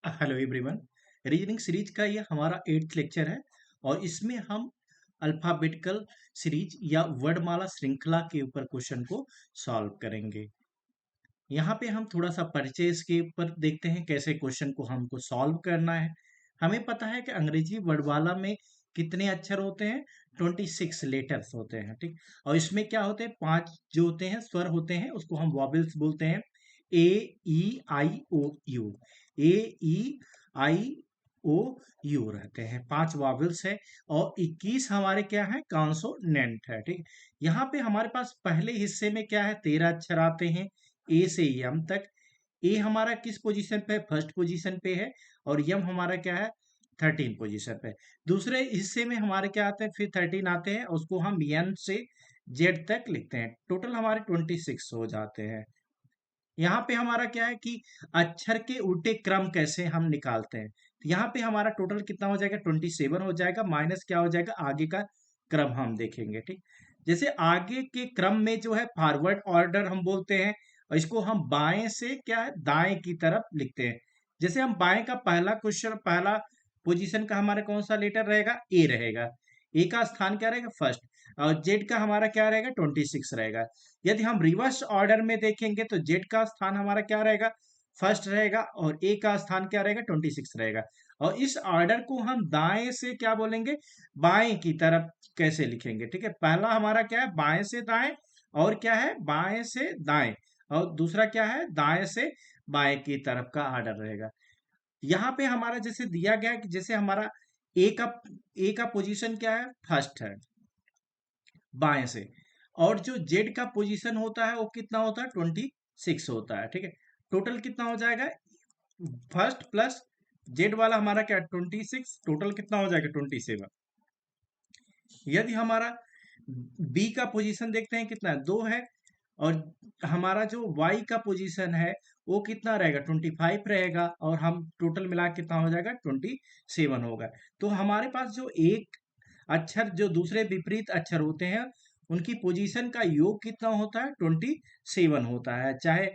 Hello everyone. Reasoning series का ये हमारा 8th लेक्चर है और इसमें हम अल्फाबेटिकल सीरीज या वर्डमाला श्रृंखला के ऊपर क्वेश्चन को सॉल्व करेंगे। यहाँ पे हम थोड़ा सा परिचय इसके ऊपर देखते हैं कैसे क्वेश्चन को हमको सॉल्व करना है। हमें पता है कि अंग्रेजी वर्डमाला में कितने अक्षर होते हैं, 26 लेटर्स होते हैं, ठीक। और इसमें क्या होते हैं, 5 जो होते हैं स्वर होते हैं, उसको हम वॉवेल्स बोलते हैं। ए, ई, आई, ओ, you. A, E, I, O, you रहते हैं, 5 वॉवेल्स है। और 21 हमारे क्या है, कॉन्सोनेंट है, ठीक। यहाँ पे हमारे पास पहले हिस्से में क्या है, 13 अक्षर आते हैं ए से यम तक। ए हमारा किस पोजीशन पे है, फर्स्ट पोजीशन पे है। और यम हमारा क्या है, 13 पोजीशन पे। दूसरे हिस्से में हमारे क्या आते हैं, फिर 13 आते हैं, उसको हम एन से जेड तक लिखते हैं। टोटल हमारे 26 हो जाते हैं। यहाँ पे हमारा क्या है कि अक्षर के उल्टे क्रम कैसे हम निकालते हैं। तो यहाँ पे हमारा टोटल कितना हो जाएगा, 27 हो जाएगा, माइनस क्या हो जाएगा, आगे का क्रम हम देखेंगे, ठीक। जैसे आगे के क्रम में जो है फॉरवर्ड ऑर्डर हम बोलते हैं, और इसको हम बाएं से क्या है, दाएं की तरफ लिखते हैं। जैसे हम बाएं का पहला क्वेश्चन, पहला पोजीशन का हमारा कौन सा लेटर रहेगा, ए रहेगा। ए का स्थान क्या रहेगा, फर्स्ट। और जेड का हमारा क्या रहेगा, 26 रहेगा। यदि हम रिवर्स ऑर्डर में देखेंगे तो जेड का स्थान हमारा क्या रहेगा, फर्स्ट रहेगा, और ए का स्थान क्या रहेगा, 26 रहेगा। और इस ऑर्डर को हम दाएं से क्या बोलेंगे, बाएं की तरफ कैसे लिखेंगे, ठीक है। पहला हमारा क्या है, बाएं से दाएं, और क्या है, बाएं से दाएं, और दूसरा क्या है, दाएं से बाएं की तरफ का ऑर्डर रहेगा। यहाँ पे हमारा जैसे दिया गया है कि जैसे हमारा ए का ए का पोजीशन क्या है, फर्स्ट है, बाएं से। और जो जेड का पोजीशन होता है वो कितना होता है, 26 होता है, ठीक है। टोटल कितना हो जाएगा, फर्स्ट प्लस जेड वाला हमारा क्या, 26, टोटल कितना हो जाएगा, 27। यदि हमारा बी का पोजीशन देखते हैं कितना है, 2 है। और हमारा जो वाई का पोजीशन है वो कितना रहेगा, 25 रहेगा, और हम टोटल मिला के कितना हो जाएगा, 27 होगा। तो हमारे पास जो एक अक्षर जो दूसरे विपरीत अक्षर होते हैं, उनकी पोजीशन का योग कितना होता है, 27 होता है। चाहे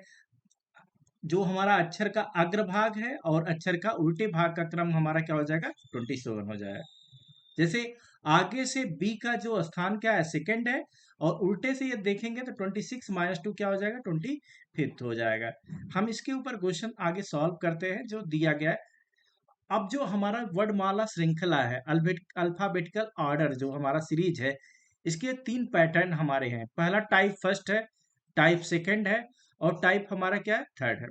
जो हमारा अक्षर का अग्रभाग है और अक्षर का उल्टे भाग का क्रम हमारा क्या हो जाएगा, 27 हो जाएगा। जैसे आगे से बी का जो स्थान क्या है, सेकंड है, और उल्टे से ये देखेंगे तो 26 - 2 क्या हो जाएगा, 25 हो जाएगा। हम इसके ऊपर क्वेश्चन आगे सॉल्व करते हैं जो दिया गया है। अब जो हमारा वर्डमाला श्रृंखला है, अल्फाबेटिकल ऑर्डर जो हमारा सीरीज है, इसके 3 पैटर्न हमारे हैं। पहला टाइप फर्स्ट है, टाइप सेकंड है, और टाइप हमारा क्या है, थर्ड है।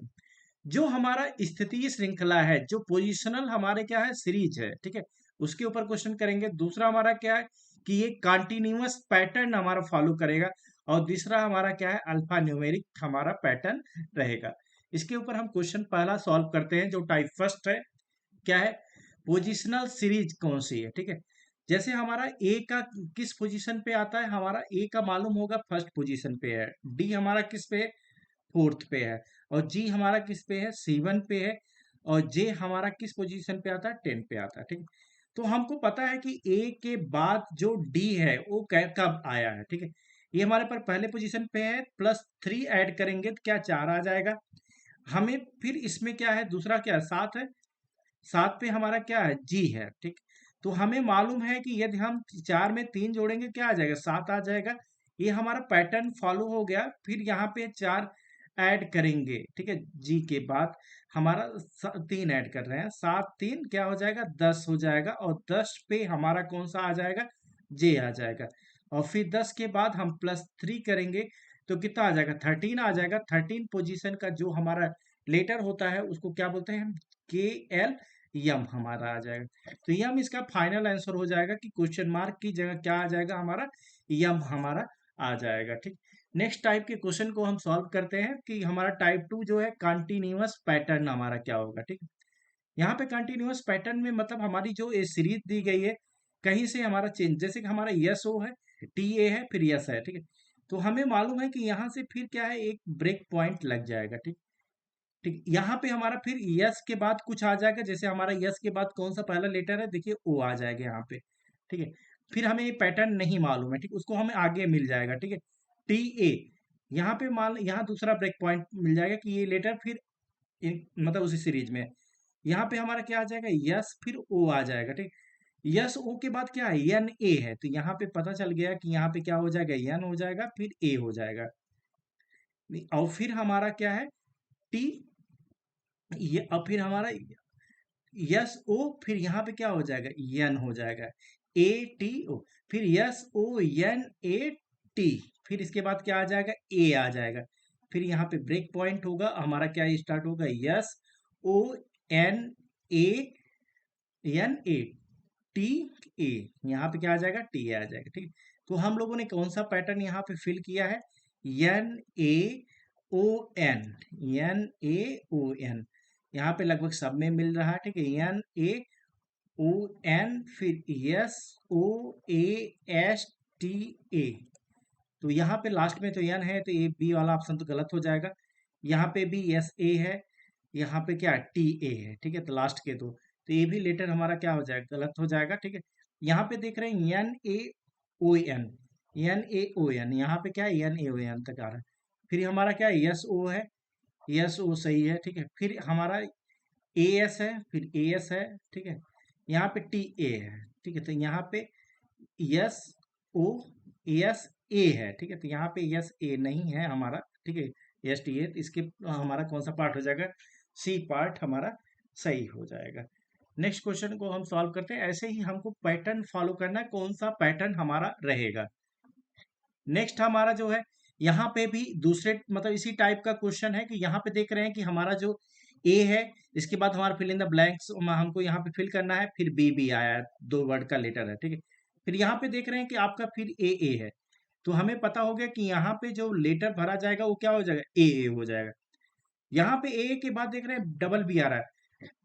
जो हमारा स्थितीय श्रृंखला है, जो पोजिशनल हमारे क्या है, सीरीज है, ठीक है, उसके ऊपर क्वेश्चन करेंगे। दूसरा हमारा क्या है कि ये कंटिन्यूअस पैटर्न हमारा फॉलो करेगा। और तीसरा हमारा क्या है, अल्फा न्यूमेरिक हमारा पैटर्न रहेगा। इसके ऊपर हम क्वेश्चन पहला सॉल्व करते हैं, जो टाइप फर्स्ट है। क्या है, पोजिशनल सीरीज कौन सी है, ठीक है। जैसे हमारा ए का किस पोजीशन पे आता है, हमारा ए का मालूम होगा फर्स्ट पोजीशन पे है, डी हमारा किस पे है, फोर्थ पे है, और जी हमारा किस पे है, 7 पे है, और जे हमारा किस पोजीशन पे आता है, 10 पे आता है, ठीक है। तो हमको पता है कि ए के बाद जो डी है वो कब आया है, ठीक है। ये हमारे पर पहले पोजीशन पे है, +3 ऐड करेंगे तो क्या, 4 आ जाएगा। हमें फिर इसमें क्या है, दूसरा क्या है, 7 है। 7 पे हमारा क्या है, जी है, ठीक। तो हमें मालूम है कि यदि हम 4 में 3 जोड़ेंगे क्या आ जाएगा, 7 आ जाएगा। ये हमारा पैटर्न फॉलो हो गया। फिर यहाँ पे 4 ऐड करेंगे, ठीक है, जी के बाद हमारा 3 ऐड कर रहे हैं, 7 3 क्या हो जाएगा, 10 हो जाएगा। और 10 पे हमारा कौन सा आ जाएगा, जे आ जाएगा। और फिर 10 के बाद हम +3 करेंगे तो कितना आ जाएगा, 13 आ जाएगा। 13 पोजीशन का जो हमारा लेटर होता है उसको क्या बोलते हैं हम, के एल, यम हमारा आ जाएगा। तो यम इसका फाइनल आंसर हो जाएगा कि क्वेश्चन मार्क की जगह क्या आ जाएगा, हमारा यम हमारा आ जाएगा, ठीक। नेक्स्ट टाइप के क्वेश्चन को हम सॉल्व करते हैं कि हमारा टाइप 2 जो है, कंटिन्यूअस पैटर्न हमारा क्या होगा, ठीक। यहाँ पे कंटिन्यूअस पैटर्न में मतलब हमारी जो ये सीरीज दी गई है, कहीं से हमारा चेंज, जैसे कि हमारा यस ओ है, टी ए है, फिर यस है, ठीक है। तो हमें मालूम है कि यहाँ से फिर क्या है, एक ब्रेक पॉइंट लग जाएगा, ठीक। ठीक, यहाँ पे हमारा फिर यस के बाद कुछ आ जाएगा। जैसे हमारा यस के बाद कौन सा पहला लेटर है, देखिए ओ आ जाएगा यहाँ पे, ठीक है। फिर हमें ये पैटर्न नहीं मालूम है, ठीक, उसको हमें आगे मिल जाएगा, ठीक है, टी ए। यहाँ पे मान, यहाँ दूसरा ब्रेक पॉइंट मिल जाएगा कि ये लेटर फिर मतलब उसी सीरीज में है। यहाँ पे हमारा क्या आ जाएगा, यस फिर ओ आ जाएगा, ठीक। यस ओ के बाद क्या है, एन ए है, तो यहाँ पे पता चल गया कि यहाँ पे क्या हो जाएगा, एन हो जाएगा फिर ए हो जाएगा। और फिर हमारा क्या है, टी, ये अब फिर हमारा यस ओ, फिर यहाँ पे क्या हो जाएगा, एन हो जाएगा, ए टी ओ, फिर S O N A T, फिर इसके बाद क्या आ जाएगा, ए आ जाएगा। फिर यहाँ पे ब्रेक पॉइंट होगा हमारा, क्या स्टार्ट होगा, S O N A N A T A, यहाँ पे क्या आ जाएगा, टी आ जाएगा, ठीक। तो हम लोगों ने कौन सा पैटर्न यहाँ पे फिल किया है, N A O N, N A O N, यहाँ पे लगभग सब में मिल रहा है, ठीक है, एन ए ओ एन फिर S O A S T A. तो यहाँ पे लास्ट में तो एन है, तो ए बी वाला ऑप्शन तो गलत हो जाएगा। यहाँ पे भी एस ए है, यहाँ पे क्या टी ए है, ठीक है, तो लास्ट के दो, तो ये भी लेटर हमारा क्या हो जाएगा, गलत हो जाएगा, ठीक है। यहाँ पे देख रहे हैं N A O N, N A O N, यहाँ पे क्या है, एन ए ओ एन तक आ रहा है। फिर हमारा क्या है, एस ओ है, एस ओ सही है, ठीक है। फिर हमारा ए एस है, फिर ए एस है, ठीक है। यहाँ पे टी ए है, ठीक है, तो यहाँ पे एस ओ एस ए है, ठीक है, तो यहाँ पे एस ए नहीं है हमारा, ठीक है, एस टी ए, इसके हमारा कौन सा पार्ट हो जाएगा, सी पार्ट हमारा सही हो जाएगा। नेक्स्ट क्वेश्चन को हम सॉल्व करते हैं। ऐसे ही हमको पैटर्न फॉलो करना है, कौन सा पैटर्न हमारा रहेगा। नेक्स्ट हमारा जो है, यहाँ पे भी दूसरे मतलब इसी टाइप का क्वेश्चन है कि यहाँ पे देख रहे हैं कि हमारा जो ए है, इसके बाद हमारा फिल इन द ब्लैंक्स हमको यहाँ पे फिल करना है, फिर बी बी आया है, दो वर्ड का लेटर है, ठीक है। फिर यहाँ पे देख रहे हैं कि आपका फिर ए है, तो हमें पता हो गया कि यहाँ पे जो लेटर भरा जाएगा वो क्या हो जाएगा, ए हो जाएगा। यहाँ पे ए के बाद देख रहे हैं डबल बी आ रहा है,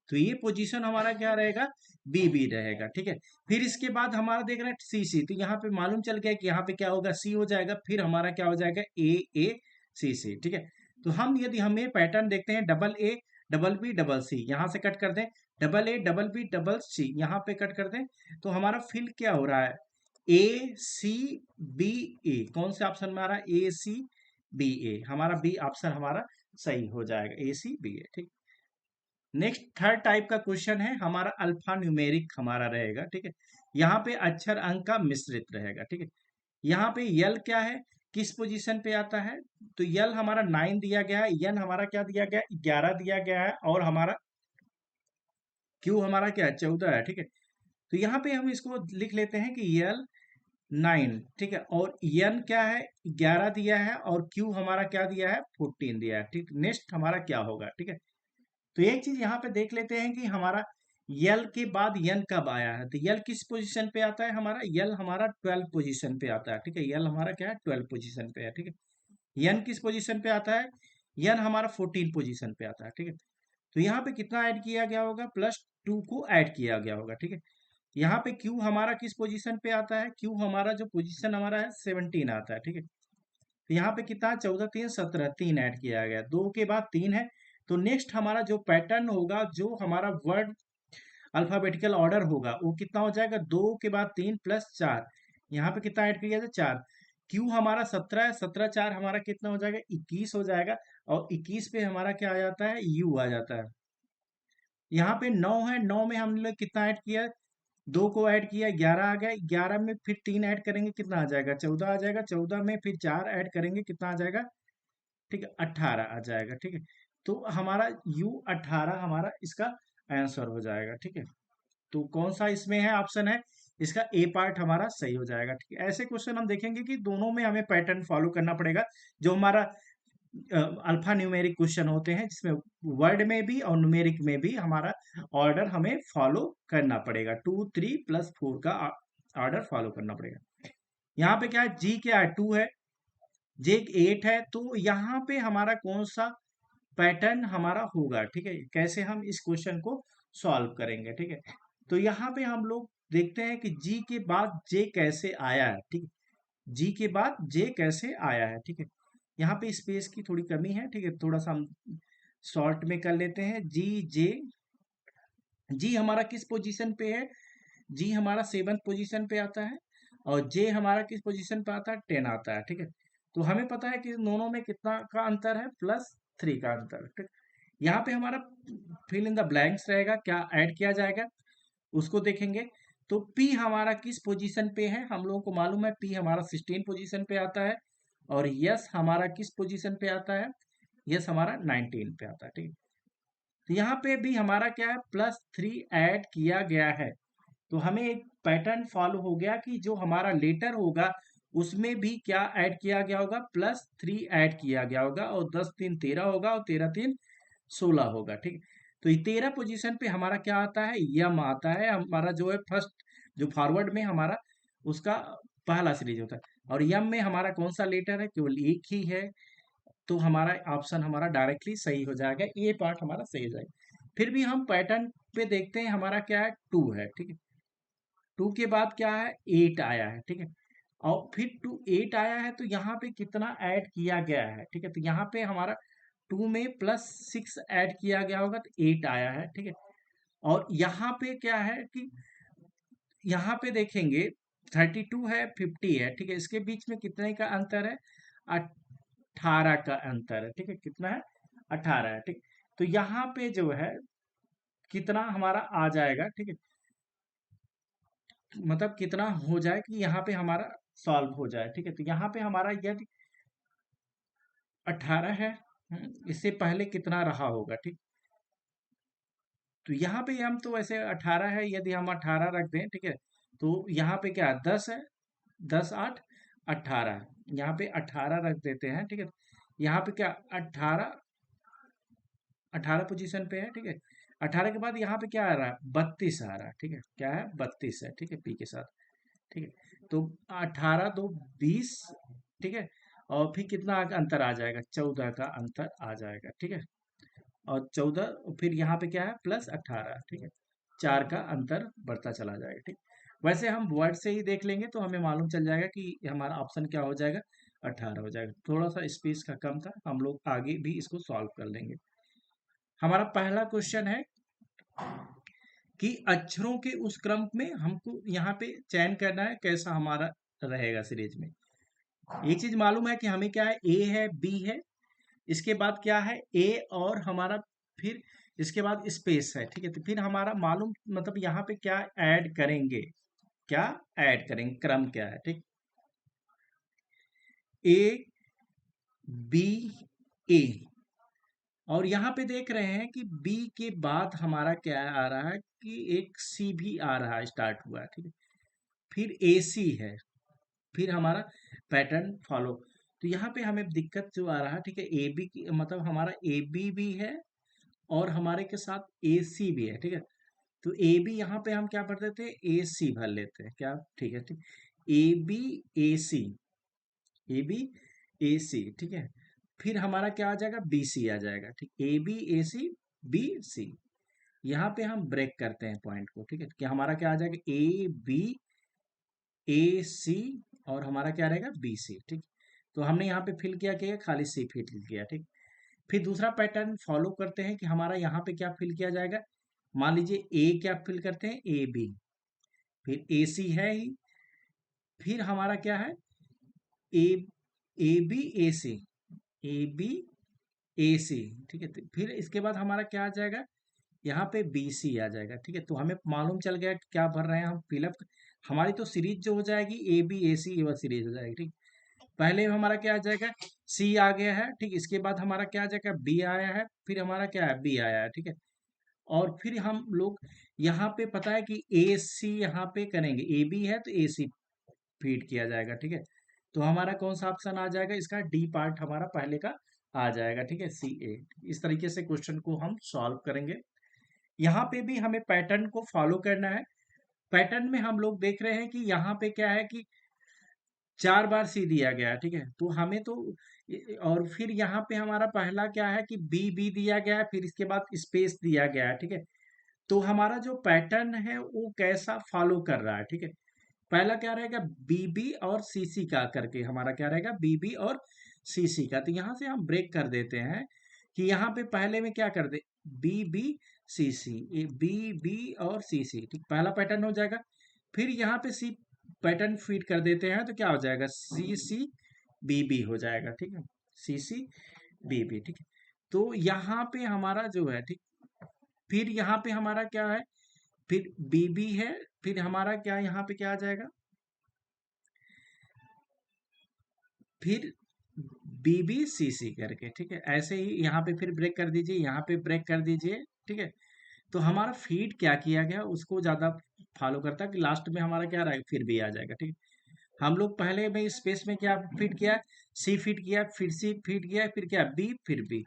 तो ये पोजीशन हमारा क्या रहेगा, बी बी रहेगा, ठीक है। फिर इसके बाद हमारा देख रहे हैं सी सी, तो यहाँ पे मालूम चल गया कि यहाँ पे क्या होगा, सी हो जाएगा, फिर हमारा क्या हो जाएगा, ए सी सी, ठीक है। तो हम यदि हमें पैटर्न देखते हैं, double A double B double C, यहाँ से कट कर दें, double A double B double C, यहाँ पे कट कर दें, तो हमारा फिल क्या हो रहा है, ए सी बी ए, कौन से ऑप्शन में आ रहा है, ए सी बी ए, हमारा बी ऑप्शन हमारा सही हो जाएगा, ए सी बी ए, ठीक। नेक्स्ट थर्ड टाइप का क्वेश्चन है हमारा, अल्फा न्यूमेरिक हमारा रहेगा, ठीक है। यहाँ पे अक्षर अंक का मिश्रित रहेगा, ठीक है। यहाँ पे यल क्या है, किस पोजीशन पे आता है, तो यल हमारा 9 दिया गया है, एन हमारा क्या दिया गया है, 11 दिया गया है, और हमारा क्यू हमारा क्या है, 14 है, ठीक है। तो यहाँ पे हम इसको लिख लेते हैं कि यल 9, ठीक है, और एन क्या है, 11 दिया है, और क्यू हमारा क्या दिया है, 14 दिया है, ठीक। नेक्स्ट हमारा क्या होगा, ठीक है। तो एक चीज यहाँ पे देख लेते हैं कि हमारा यल के बाद यन कब आया है, तो यल किस पोजीशन पे आता है हमारा, यल हमारा 12 पोजीशन पे आता है, ठीक है, यल हमारा क्या है, 12 पोजीशन पे है, ठीक है। यन किस पोजीशन पे आता है, यन हमारा 14 पोजीशन पे आता है, ठीक है। तो यहाँ पे कितना ऐड किया गया होगा, +2 को ऐड किया गया होगा, ठीक है। यहाँ पे क्यू हमारा किस पोजीशन पे आता है, क्यू हमारा जो पोजीशन हमारा है 17 आता है, ठीक है। तो यहाँ पे कितना, 14 3 17, 3 ऐड किया गया, 2 के बाद 3 है। तो नेक्स्ट हमारा जो पैटर्न होगा, जो हमारा वर्ड अल्फाबेटिकल ऑर्डर होगा, वो कितना हो जाएगा, 2 के बाद 3 +4, यहाँ पे कितना ऐड किया था, 4। क्यू हमारा 17 है, 17 4 हमारा कितना हो जाएगा, 21 हो जाएगा, और 21 पे हमारा क्या आ जाता है, यू आ जाता है। यहाँ पे 9 है, 9 में हम लोग कितना ऐड किया, 2 को ऐड किया, 11 आ गया, 11 में फिर 3 ऐड करेंगे, कितना आ जाएगा, 14 आ जाएगा, 14 में फिर 4 ऐड करेंगे, कितना आ जाएगा, ठीक है, 18 आ जाएगा, ठीक है। तो हमारा यू 18 हमारा इसका आंसर हो जाएगा, ठीक है। तो कौन सा इसमें है, ऑप्शन है इसका ए पार्ट हमारा सही हो जाएगा, ठीक है। ऐसे क्वेश्चन हम देखेंगे कि दोनों में हमें पैटर्न फॉलो करना पड़ेगा, जो हमारा अल्फा न्यूमेरिक क्वेश्चन होते हैं, जिसमें वर्ड में भी और न्यूमेरिक में भी हमारा ऑर्डर हमें फॉलो करना पड़ेगा, 2 3 +4 का ऑर्डर फॉलो करना पड़ेगा। यहाँ पे क्या है, जी क्या है, 2 है, जे 8 है, तो यहाँ पे हमारा कौन सा पैटर्न हमारा होगा, ठीक है, कैसे हम इस क्वेश्चन को सॉल्व करेंगे, ठीक है। तो यहाँ पे हम लोग देखते हैं कि जी के बाद जे कैसे आया है, ठीक है, जी के बाद जे कैसे आया है, ठीक है। यहाँ पे स्पेस की थोड़ी कमी है, ठीक है, थोड़ा सा हम शॉर्ट में कर लेते हैं, जी जे, जी हमारा किस पोजीशन पे है, जी हमारा 7th पोजीशन पे आता है, और जे हमारा किस पोजीशन पे आता है, 10 आता है, ठीक है। तो हमें पता है कि दोनों में कितना का अंतर है, +3 का अंतर, ठीक। यहाँ पे हमारा फिल इन द ब्लैंक्स रहेगा, क्या ऐड किया जाएगा उसको देखेंगे। तो पी हमारा किस पोजीशन पे है, हम लोगों को मालूम है पी हमारा 16 पोजीशन पे आता है, और यस हमारा किस पोजीशन पे आता है, यस हमारा 19 पे आता है, ठीक है। तो यहाँ पे भी हमारा क्या है, +3 ऐड किया गया है। तो हमें एक पैटर्न फॉलो हो गया कि जो हमारा लेटर होगा उसमें भी क्या ऐड किया गया होगा, +3 ऐड किया गया होगा, और 10 3 13 होगा, और 13 3 16 होगा, ठीक है। तो ये 13 पोजीशन पे हमारा क्या आता है, यम आता है, हमारा जो है फर्स्ट, जो फॉरवर्ड में हमारा उसका पहला सीरीज होता है। और यम में हमारा कौन सा लेटर है, केवल एक ही है, तो हमारा ऑप्शन हमारा डायरेक्टली सही हो जाएगा, ये पार्ट हमारा सही हो जाएगा। फिर भी हम पैटर्न पे देखते हैं, हमारा क्या है, 2 है, ठीक है। 2 के बाद क्या है, 8 आया है, ठीक है। और फिर 8 आया है, तो यहाँ पे कितना ऐड किया गया है, ठीक है। तो यहाँ पे हमारा 2 में +6 ऐड किया गया होगा, तो 8 आया है, ठीक है। और यहाँ पे क्या है कि यहाँ पे देखेंगे 32 है, 50 है, ठीक है। इसके बीच में कितने का अंतर है, 18 का अंतर है, ठीक है। कितना है, 18 है, ठीक। तो यहाँ पे जो है कितना हमारा आ जाएगा, ठीक है। मतलब कितना हो जाए कि यहाँ पे हमारा सॉल्व हो जाए, ठीक है। तो यहाँ पे हमारा यदि 18 है, इससे पहले कितना रहा होगा, ठीक। तो यहाँ पे हम तो वैसे 18 है, यदि हम 18 रख दें, ठीक है। तो यहाँ पे क्या 10 है, 10 8 18, यहाँ पे 18 रख देते हैं, ठीक है। यहाँ पे क्या 18, 18 पोजीशन पे है, ठीक है। 18 के बाद यहाँ पे क्या आ रहा है, 32 आ रहा है, ठीक है। क्या है, 32 है, ठीक है, पी के साथ, ठीक है। तो 18 2 20, ठीक है। और फिर कितना अंतर आ जाएगा, 14 का अंतर आ जाएगा, ठीक है। और 14 फिर यहाँ पे क्या है, +18, ठीक है। 4 का अंतर बढ़ता चला जाएगा, ठीक। वैसे हम वर्ड से ही देख लेंगे तो हमें मालूम चल जाएगा कि हमारा ऑप्शन क्या हो जाएगा, 18 हो जाएगा। थोड़ा सा स्पेस का कम था, हम लोग आगे भी इसको सॉल्व कर लेंगे। हमारा पहला क्वेश्चन है कि अक्षरों के उस क्रम में हमको यहाँ पे चयन करना है, कैसा हमारा रहेगा सीरीज में। एक चीज मालूम है कि हमें क्या है, ए है, बी है, इसके बाद क्या है, ए और हमारा फिर इसके बाद स्पेस है, ठीक है। तो फिर हमारा मालूम मतलब यहाँ पे क्या ऐड करेंगे, क्या ऐड करेंगे, क्रम क्या है, ठीक। ए बी ए, और यहाँ पे देख रहे हैं कि बी के बाद हमारा क्या आ रहा है कि एक सी भी आ रहा है, स्टार्ट हुआ है, ठीक है। फिर ए सी है, फिर हमारा पैटर्न फॉलो। तो यहाँ पे हमें दिक्कत जो आ रहा है, ठीक है, ए बी की मतलब हमारा ए बी भी है, और हमारे के साथ ए सी भी है, ठीक है। तो ए बी यहाँ पे हम क्या भर देते हैं, ए सी भर लेते हैं, क्या, ठीक है, ठीक। A B A C, A B ए सी, ठीक है। फिर हमारा क्या आ जाएगा, बी सी आ जाएगा, ठीक। A B A C B C, यहाँ पे हम ब्रेक करते हैं पॉइंट को, ठीक है। कि हमारा क्या आ जाएगा, ए बी ए सी, और हमारा क्या रहेगा, बी सी, ठीक। तो हमने यहाँ पे फिल किया, खाली सी फिल किया, ठीक। फिर दूसरा पैटर्न फॉलो करते हैं कि हमारा यहाँ पे क्या फिल किया जाएगा। मान लीजिए ए क्या फिल करते हैं, ए बी, फिर ए सी है ही, फिर हमारा क्या है, ए A B A C, A B ए सी, ठीक है। तो फिर इसके बाद हमारा क्या आ जाएगा, यहाँ पे बी सी आ जाएगा, ठीक है। तो हमें मालूम चल गया कि क्या भर रहे हैं हम, फिलअप। हमारी तो सीरीज जो हो जाएगी ए बी ए सी, ये वाली सीरीज हो जाएगी, ठीक। पहले हमारा क्या आ जाएगा, सी आ गया है, ठीक। इसके बाद हमारा क्या आ जाएगा, बी आया है, फिर हमारा क्या है, बी आया है, ठीक है। और फिर हम लोग यहाँ पे पता है कि ए सी यहाँ पे करेंगे, ए बी है तो ए सी फीड किया जाएगा, ठीक है। तो हमारा कौन सा ऑप्शन आ जाएगा, इसका डी पार्ट हमारा पहले का आ जाएगा, ठीक है, सी ए। इस तरीके से क्वेश्चन को हम सॉल्व करेंगे। यहाँ पे भी हमें पैटर्न को फॉलो करना है। पैटर्न में हम लोग देख रहे हैं कि यहाँ पे क्या है कि 4 बार सी दिया गया है, ठीक है। तो हमें तो और फिर यहाँ पे हमारा पहला क्या है कि बी बी दिया गया है, फिर इसके बाद स्पेस दिया गया है, ठीक है। तो हमारा जो पैटर्न है वो कैसा फॉलो कर रहा है, ठीक है। पहला क्या रहेगा, बीबी और सीसी का करके हमारा क्या रहेगा, बीबी और सीसी का। तो यहाँ से हम ब्रेक कर देते हैं कि यहाँ पे पहले में क्या कर दे, बी बी सी सी, बी बी और सी सी, ठीक, पहला पैटर्न हो जाएगा। फिर यहाँ पे सी पैटर्न फीड कर देते हैं, तो क्या हो जाएगा, सी सी बी बी हो जाएगा, ठीक है, सी सी बी बी, ठीक है। तो यहाँ पे हमारा जो है ठीक, फिर यहाँ पे हमारा क्या है, फिर बीबी है, फिर हमारा क्या यहाँ पे क्या आ जाएगा, फिर बीबीसीसी करके, ठीक है। ऐसे ही यहाँ पे फिर ब्रेक कर दीजिए, यहाँ पे ब्रेक कर दीजिए, ठीक है। तो हमारा फीड क्या किया गया उसको ज्यादा फॉलो करता है कि लास्ट में हमारा क्या रहेगा, फिर भी आ जाएगा, ठीक है। हम लोग पहले में स्पेस में क्या फिट किया, सी फिट किया, फिर सी फिट किया, फिर क्या बी, फिर बी,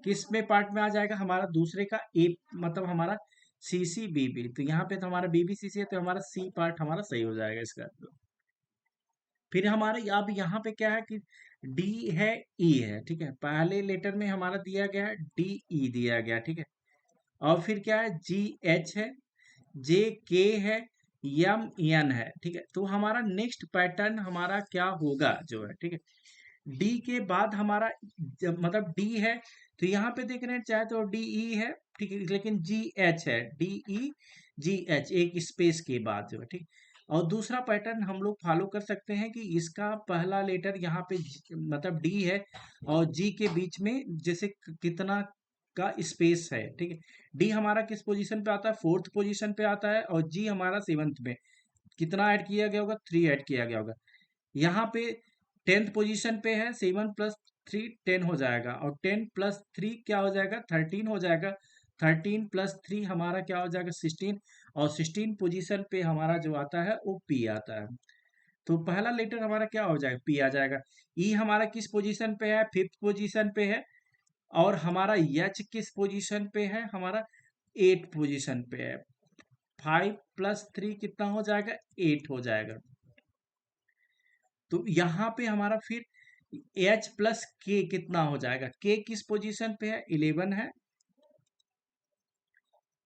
किस में पार्ट में आ जाएगा हमारा दूसरे का ए, मतलब हमारा सी सी बी बी। तो यहाँ पे तो हमारा बी बी सी सी है, तो हमारा सी पार्ट हमारा सही हो जाएगा इसका। फिर हमारे अब यहाँ पे क्या है कि डी है, ई है, ठीक है। पहले लेटर में हमारा दिया गया है डी ई दिया गया, ठीक है। और फिर क्या है, जी एच है, जे के है, यम एन है, ठीक है। तो हमारा नेक्स्ट पैटर्न हमारा क्या होगा जो है, ठीक है। डी के बाद हमारा मतलब डी है, तो यहाँ पे देख रहे हैं चाहे तो डी ई है, ठीक है, लेकिन जी एच है, डी ई जी एच एक स्पेस के बाद जो है, ठीक। और दूसरा पैटर्न हम लोग फॉलो कर सकते हैं कि इसका पहला लेटर यहाँ पे मतलब डी है, और जी के बीच में जैसे कितना का स्पेस है, ठीक है। डी हमारा किस पोजीशन पे आता है, फोर्थ पोजीशन पे आता है, और जी हमारा सेवंथ में, कितना ऐड किया गया होगा, 3 ऐड किया गया होगा। यहाँ पे 10th पोजीशन पे है, 7 + 3 10 हो जाएगा, और 10 + 3 क्या हो जाएगा, 13 हो जाएगा। 13 + 3 हमारा क्या हो जाएगा, 16। और 16 पोजीशन पे हमारा जो आता है वो पी आता है। तो पहला लेटर हमारा क्या हो जाएगा, पी आ जाएगा। ई हमारा किस पोजीशन पे है, 5th पोजीशन पे है। और हमारा एच किस पोजीशन पे है, हमारा 8 पोजीशन पे है। 5 + 3 कितना हो जाएगा, 8 हो जाएगा। तो यहाँ पे हमारा फिर H + K कितना हो जाएगा, के किस पोजीशन पे है, 11 है,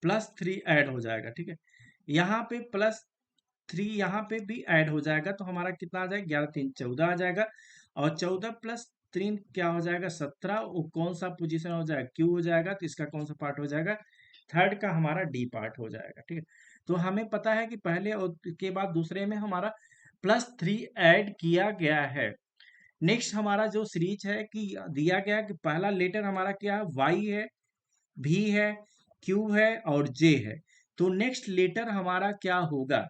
+3 ऐड हो जाएगा, ठीक है। यहाँ पे +3 यहाँ पे भी ऐड हो जाएगा, तो हमारा कितना आ जाएगा, 11 3 14 आ जाएगा। और 14 + 3 क्या हो जाएगा, 17। वो कौन सा पोजीशन हो जाएगा, क्यू हो जाएगा, तो इसका कौन सा पार्ट हो जाएगा, थर्ड का हमारा डी पार्ट हो जाएगा, ठीक है। तो हमें पता है कि पहले और के बाद दूसरे में हमारा +3 ऐड किया गया है। नेक्स्ट हमारा जो सीरीज है कि दिया गया है कि पहला लेटर हमारा क्या है, वाई है, भी है, क्यू है, और जे है। तो नेक्स्ट लेटर हमारा क्या होगा,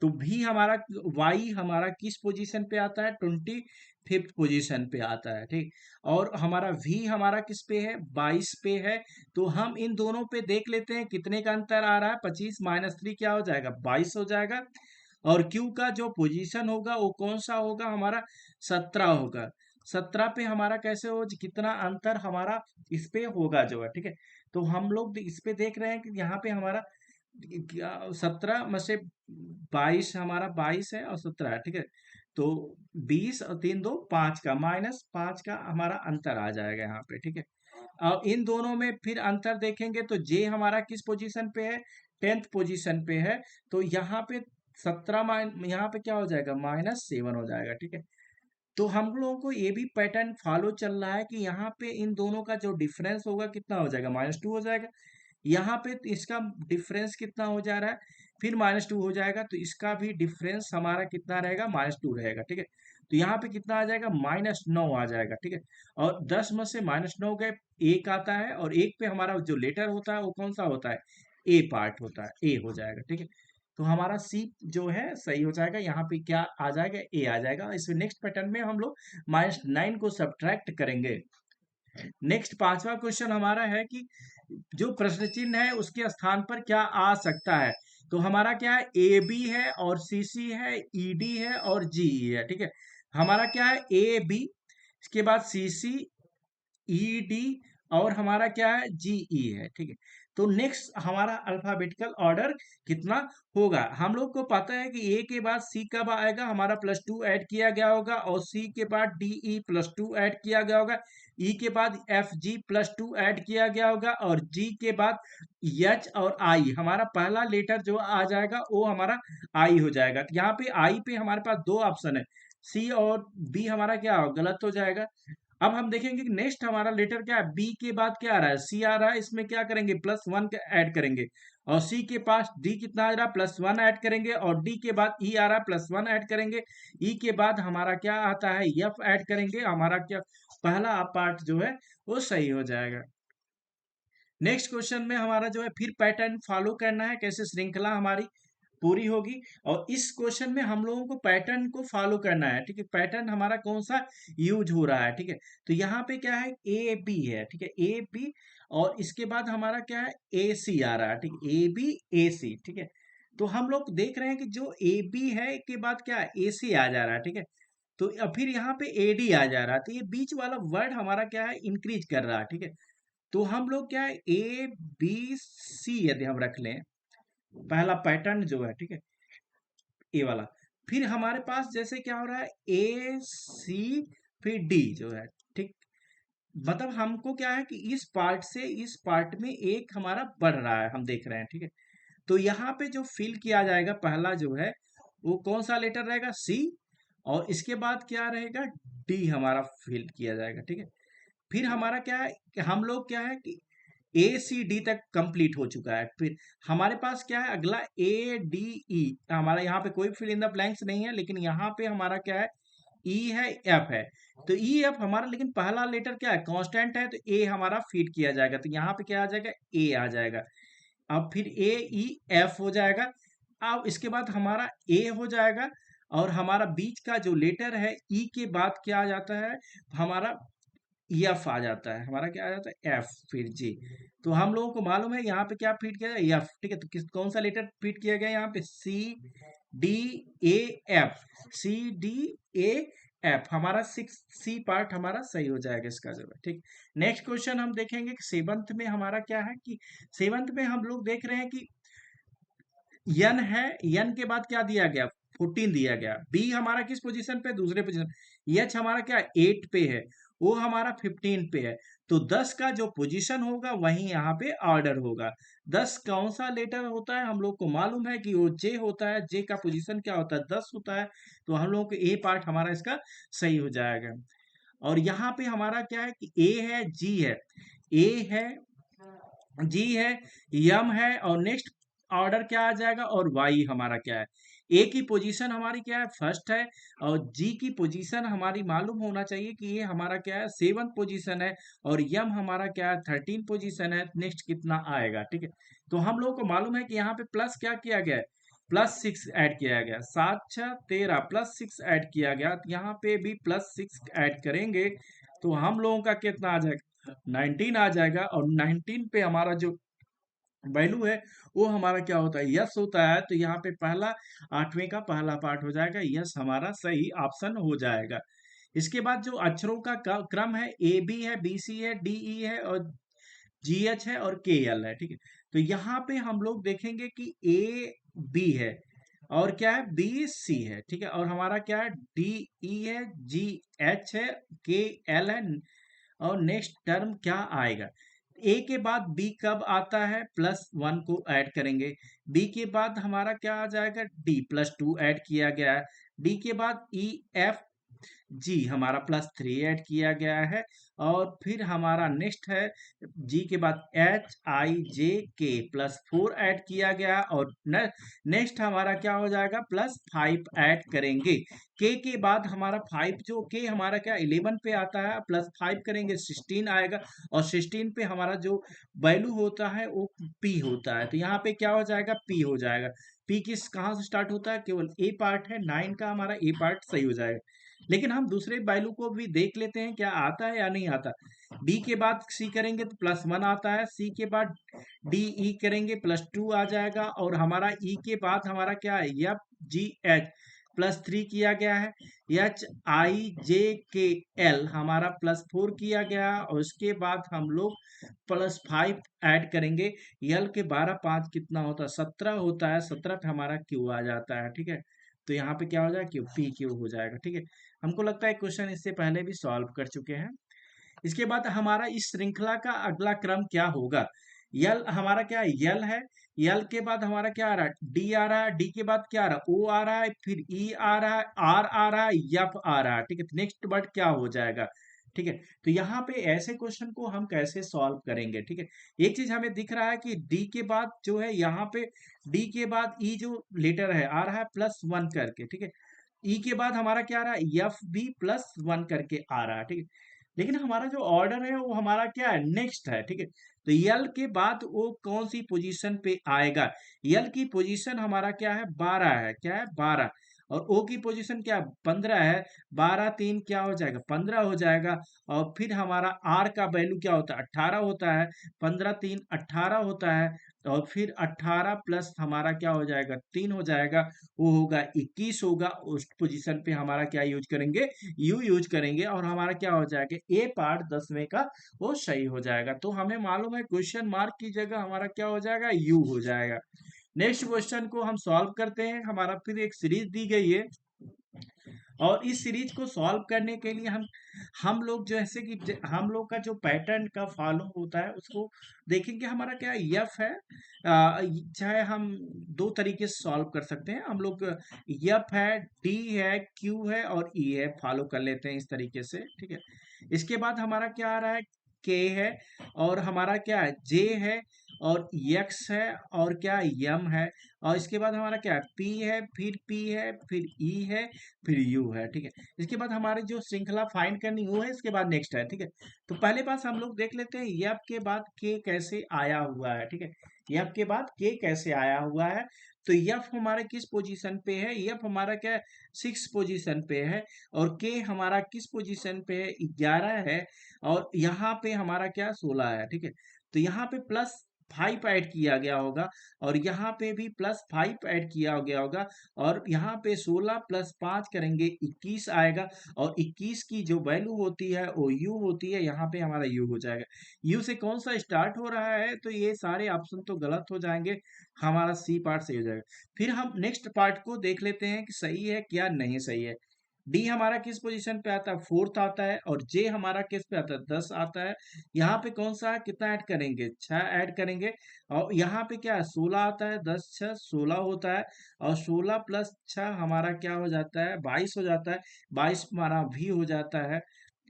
तो भी हमारा, वाई हमारा किस पोजीशन पे आता है, 25th पोजीशन पे आता है, ठीक। और हमारा वी हमारा किस पे है, 22 पे है। तो हम इन दोनों पे देख लेते हैं कितने का अंतर आ रहा है, 25 - 3 क्या हो जाएगा, 22 हो जाएगा। और क्यू का जो पोजीशन होगा वो कौन सा होगा, हमारा 17 होगा। 17 पे हमारा कैसे हो, कितना अंतर हमारा इस पे होगा जो है, ठीक है। तो हम लोग इस पे देख रहे हैं कि यहाँ पे हमारा 17 में से 22, हमारा 22 है और 17 है, ठीक है। तो 20 और 3 2 5 का, -5 का हमारा अंतर आ जाएगा यहाँ पे, ठीक है। अब इन दोनों में फिर अंतर देखेंगे तो जे हमारा किस पोजीशन पे है, 10th पोजीशन पे है। तो यहाँ पे 17 यहाँ पे क्या हो जाएगा, -7 हो जाएगा, ठीक है। तो हम लोगों को ये भी पैटर्न फॉलो चल रहा है कि यहाँ पे इन दोनों का जो डिफरेंस होगा कितना हो जाएगा, -2 हो जाएगा। यहाँ पे इसका डिफरेंस कितना हो जा रहा है, फिर -2 हो जाएगा, तो इसका भी डिफरेंस हमारा कितना रहेगा, -2 रहेगा, ठीक है। तो यहाँ पे कितना आ जाएगा, -9 आ जाएगा, ठीक है। और 10 में से -9 गए, एक आता है, और एक पे हमारा जो लेटर होता है वो कौन सा होता है, ए पार्ट होता है, ए हो जाएगा, ठीक है। तो हमारा सी जो है सही हो जाएगा, यहाँ पे क्या आ जाएगा, ए आ जाएगा। इसमें नेक्स्ट पैटर्न में हम लोग -9 को सब्ट्रैक्ट करेंगे। नेक्स्ट पांचवा क्वेश्चन हमारा है कि जो प्रश्न चिन्ह है उसके स्थान पर क्या आ सकता है। तो हमारा क्या है, ए बी है, और सी सी है, ई डी है, और जी ई है, ठीक है। हमारा क्या है, ए बी, इसके बाद सी सी, ई डी, और हमारा क्या है, जी ई है, ठीक है। तो नेक्स्ट हमारा अल्फाबेटिकल ऑर्डर कितना होगा, हम लोग को पता है कि ए के बाद सी कब आएगा, हमारा +2 ऐड किया गया होगा, और सी के बाद डी ई +2 ऐड किया गया होगा, ई के बाद एफ जी +2 ऐड किया गया होगा, और जी के बाद एच और आई, हमारा पहला लेटर जो आ जाएगा वो हमारा आई हो जाएगा। तो यहाँ पे आई पे हमारे पास दो ऑप्शन है, सी और बी हमारा क्या हो, गलत हो जाएगा। अब हम देखेंगे कि नेक्स्ट हमारा लेटर क्या है, बी के बाद क्या आ रहा है, सी आ रहा है, इसमें क्या करेंगे, +1 ऐड करेंगे। और सी के पास डी कितना आ रहा है +1 ऐड करेंगे, और डी के बाद ई आ रहा है +1 ऐड करेंगे, ई के बाद हमारा क्या आता है एफ ऐड करेंगे, हमारा क्या पहला पार्ट जो है वो सही हो जाएगा। नेक्स्ट क्वेश्चन में हमारा जो है फिर पैटर्न फॉलो करना है, कैसे श्रृंखला हमारी पूरी होगी, और इस क्वेश्चन में हम लोगों को पैटर्न को फॉलो करना है, ठीक है। पैटर्न हमारा कौन सा यूज हो रहा है, ठीक है। तो यहाँ पे क्या है ए बी है, ठीक है, ए बी, और इसके बाद हमारा क्या है ए सी आ रहा है, ठीक है, ए बी ए सी, ठीक है। तो हम लोग देख रहे हैं कि जो ए बी है के बाद क्या है ए सी आ जा रहा है, ठीक है। तो अब फिर यहाँ पे ए डी आ जा रहा है, तो ये बीच वाला वर्ड हमारा क्या है इंक्रीज कर रहा है, ठीक है। तो हम लोग क्या है ए बी सी यदि हम रख लें पहला पैटर्न जो है, ठीक है, ए वाला, फिर हमारे पास जैसे क्या हो रहा है ए सी फिर डी जो है, ठीक। मतलब हमको क्या है कि इस पार्ट से इस पार्ट में एक हमारा बढ़ रहा है, हम देख रहे हैं, ठीक है। तो यहाँ पे जो फिल किया जाएगा पहला जो है वो कौन सा लेटर रहेगा सी, और इसके बाद क्या रहेगा डी हमारा फिल किया जाएगा, ठीक है। फिर हमारा क्या है कि हम लोग क्या है कि ए सी डी तक कंप्लीट हो चुका है, फिर हमारे पास क्या है अगला ए डी ई, हमारा यहाँ पे कोई फिल इन द ब्लैंक्स नहीं है, लेकिन यहाँ पे हमारा क्या है ई है एफ है। तो ई एफ हमारा, लेकिन पहला लेटर क्या है कांस्टेंट है, तो ए हमारा फीड किया जाएगा, तो यहाँ पे क्या आ जाएगा ए आ जाएगा। अब फिर ए ई एफ हो जाएगा। अब इसके बाद हमारा ए हो जाएगा, और हमारा बीच का जो लेटर है ई के बाद क्या आ जाता है हमारा एफ आ जाता है, हमारा क्या आ जाता है एफ फिर जी। तो हम लोगों को मालूम है यहाँ पे क्या फीड किया जाए एफ, ठीक है। तो किस कौन सा लेटर फीड किया गया यहाँ पे C D A F, C D A F, हमारा सिक्स सी पार्ट हमारा सही हो जाएगा इसका जो है, ठीक। नेक्स्ट क्वेश्चन हम देखेंगे कि सेवंथ में हमारा क्या है कि सेवंथ में हम लोग देख रहे हैं कि यन है, यन के बाद क्या दिया गया 14 दिया गया, बी हमारा किस पोजीशन पे दूसरे पोजीशन, एच हमारा क्या 8 पे है, वो हमारा 15 पे है। तो 10 का जो पोजीशन होगा वही यहाँ पे ऑर्डर होगा। 10 कौन सा लेटर होता है हम लोग को मालूम है कि वो जे होता है, जे का पोजीशन क्या होता है 10 होता है। तो हम लोग को ए पार्ट हमारा इसका सही हो जाएगा। और यहाँ पे हमारा क्या है कि ए है जी है, ए है जी है, यम है, और नेक्स्ट ऑर्डर क्या आ जाएगा और वाई हमारा क्या है, ए की पोजीशन हमारी क्या है फर्स्ट है, और जी की पोजीशन हमारी मालूम होना चाहिए कि ये हमारा क्या है 7th पोजीशन है, और यम हमारा क्या है 13 पोजीशन है। नेक्स्ट कितना आएगा, ठीक है। तो हम लोग को मालूम है कि यहाँ पे प्लस क्या किया गया है +6 ऐड किया गया, 7 6 13 +6 ऐड किया गया, तो यहाँ पे भी +6 ऐड करेंगे तो हम लोगों का कितना आ जाएगा 19 आ जाएगा। और 19 पे हमारा जो वैल्यू है वो हमारा क्या होता है यस होता है। तो यहाँ पे पहला 8वें का पहला पार्ट हो जाएगा, यस हमारा सही ऑप्शन हो जाएगा। इसके बाद जो अक्षरों का क्रम है ए बी है, बी सी है, डी ई है, और जी एच है, और के एल है, ठीक है। तो यहाँ पे हम लोग देखेंगे कि ए बी है, और क्या है बी सी है, ठीक है, और हमारा क्या है डी ई है, जी एच है, के एल है, और नेक्स्ट टर्म क्या आएगा ए के बाद बी कब आता है +1 को ऐड करेंगे, बी के बाद हमारा क्या आ जाएगा डी +2 ऐड किया गया है, डी के बाद ई एफ जी हमारा +3 ऐड किया गया है, और फिर हमारा नेक्स्ट है जी के बाद एच आई जे के +4 ऐड किया गया, और नेक्स्ट हमारा क्या हो जाएगा +5 ऐड करेंगे। के बाद हमारा 5 जो के हमारा क्या 11 पे आता है, +5 करेंगे 16 आएगा, और 16 पे हमारा जो वैल्यू होता है वो पी होता है। तो यहाँ पे क्या हो जाएगा पी हो जाएगा। पी किस कहाँ से स्टार्ट होता है केवल ए पार्ट है, 9 का हमारा ए पार्ट सही हो जाएगा। लेकिन हम दूसरे वैल्यू को भी देख लेते हैं क्या आता है या नहीं आता। बी के बाद सी करेंगे तो +1 आता है, सी के बाद डी ई करेंगे +2 आ जाएगा, और हमारा ई के बाद हमारा क्या है एफ जी एच +3 किया गया है, एच आई जे के एल हमारा +4 किया गया, और उसके बाद हम लोग +5 ऐड करेंगे। एल के 12 5 कितना होता है 17 होता है, 17 पे हमारा क्यू आ जाता है, ठीक है। तो यहाँ पे क्या हो जाएगा क्यू पी क्यू हो जाएगा, ठीक है। हमको लगता है क्वेश्चन इससे पहले भी सॉल्व कर चुके हैं। इसके बाद हमारा इस श्रृंखला का अगला क्रम क्या होगा, यल हमारा क्या है यल है, यल के बाद हमारा क्या आ रहा है डी आ रहा है, डी के बाद क्या आ रहा है ओ आ रहा है, फिर ई आ रहा है, आर आ रहा है, एफ आ रहा है, ठीक है। नेक्स्ट वर्ड क्या हो जाएगा ठीक है। तो यहाँ पे ऐसे क्वेश्चन को हम कैसे सॉल्व करेंगे, ठीक है। एक चीज हमें दिख रहा है कि डी के बाद जो है यहाँ पे, डी के बाद ई जो लेटर है आ रहा है +1 करके, ठीक है। ई के बाद हमारा क्या आ रहा है, एफ भी +1 करके आ रहा है, ठीक है। लेकिन हमारा जो ऑर्डर है वो हमारा क्या है, नेक्स्ट है, ठीक है। तो यल के बाद वो कौन सी पोजीशन पे आएगा, यल की पोजीशन हमारा क्या है, 12 है, क्या है, 12। और ओ की पोजीशन क्या, 15 है। 12 3 क्या हो जाएगा, 15 हो जाएगा। और फिर हमारा आर का वैल्यू क्या होता है, 18 होता है। 15 3 18 होता है। और फिर 18 प्लस हमारा क्या हो जाएगा, 3 हो जाएगा, वो होगा 21 होगा। उस पोजीशन पे हमारा क्या यूज करेंगे, यू यूज करेंगे, और हमारा क्या हो जाएगा, ए पार्ट 10वें का वो सही हो जाएगा। तो हमें मालूम है क्वेश्चन मार्क की जगह हमारा क्या हो जाएगा, यू हो जाएगा। नेक्स्ट क्वेश्चन को हम सॉल्व करते हैं। हमारा फिर एक सीरीज दी गई है, और इस सीरीज को सॉल्व करने के लिए हम लोग जैसे कि हम लोग का जो पैटर्न का फॉलो होता है उसको देखेंगे। हमारा क्या एफ है, चाहे हम दो तरीके से सॉल्व कर सकते हैं हम लोग। एफ है, डी है, क्यू है और ई है, फॉलो कर लेते हैं इस तरीके से, ठीक है। इसके बाद हमारा क्या आ रहा है, के है, और हमारा क्या है, जे है, और एक्स है, और क्या यम है। और इसके बाद हमारा क्या है, पी है, फिर पी है, फिर ई है, फिर यू है, ठीक है। इसके बाद हमारी जो श्रृंखला फाइंड करनी वो है, इसके बाद नेक्स्ट है, ठीक है। तो पहले पास हम लोग देख लेते हैं एफ के बाद के कैसे आया हुआ है, ठीक है। एफ के बाद के कैसे आया हुआ है। तो एफ हमारा किस पोजीशन पे है, एफ हमारा क्या है, 6 पोजीशन पे है। और के हमारा किस पोजीशन पे है, 11 है। और यहाँ पे हमारा क्या, 16 है, ठीक है। तो यहाँ पे +5 ऐड किया गया होगा, और यहाँ पे भी +5 ऐड किया गया होगा। और यहाँ पे 16 + 5 करेंगे 21 आएगा। और 21 की जो वैल्यू होती है वो यू होती है, यहाँ पे हमारा यू हो जाएगा। यू से कौन सा स्टार्ट हो रहा है, तो ये सारे ऑप्शन तो गलत हो जाएंगे, हमारा सी पार्ट सही हो जाएगा। फिर हम नेक्स्ट पार्ट को देख लेते हैं कि सही है क्या नहीं सही है। डी हमारा किस पोजीशन पे आता है, 4th आता है। और जे हमारा किस पे आता है, 10 आता है। यहाँ पे कौन सा है, कितना ऐड करेंगे, 6 ऐड करेंगे। और यहाँ पे क्या है, 16 आता है, 10 6 16 होता है। और 16 + 6 हमारा क्या हो जाता है, 22 हो जाता है। 22 हमारा भी हो जाता है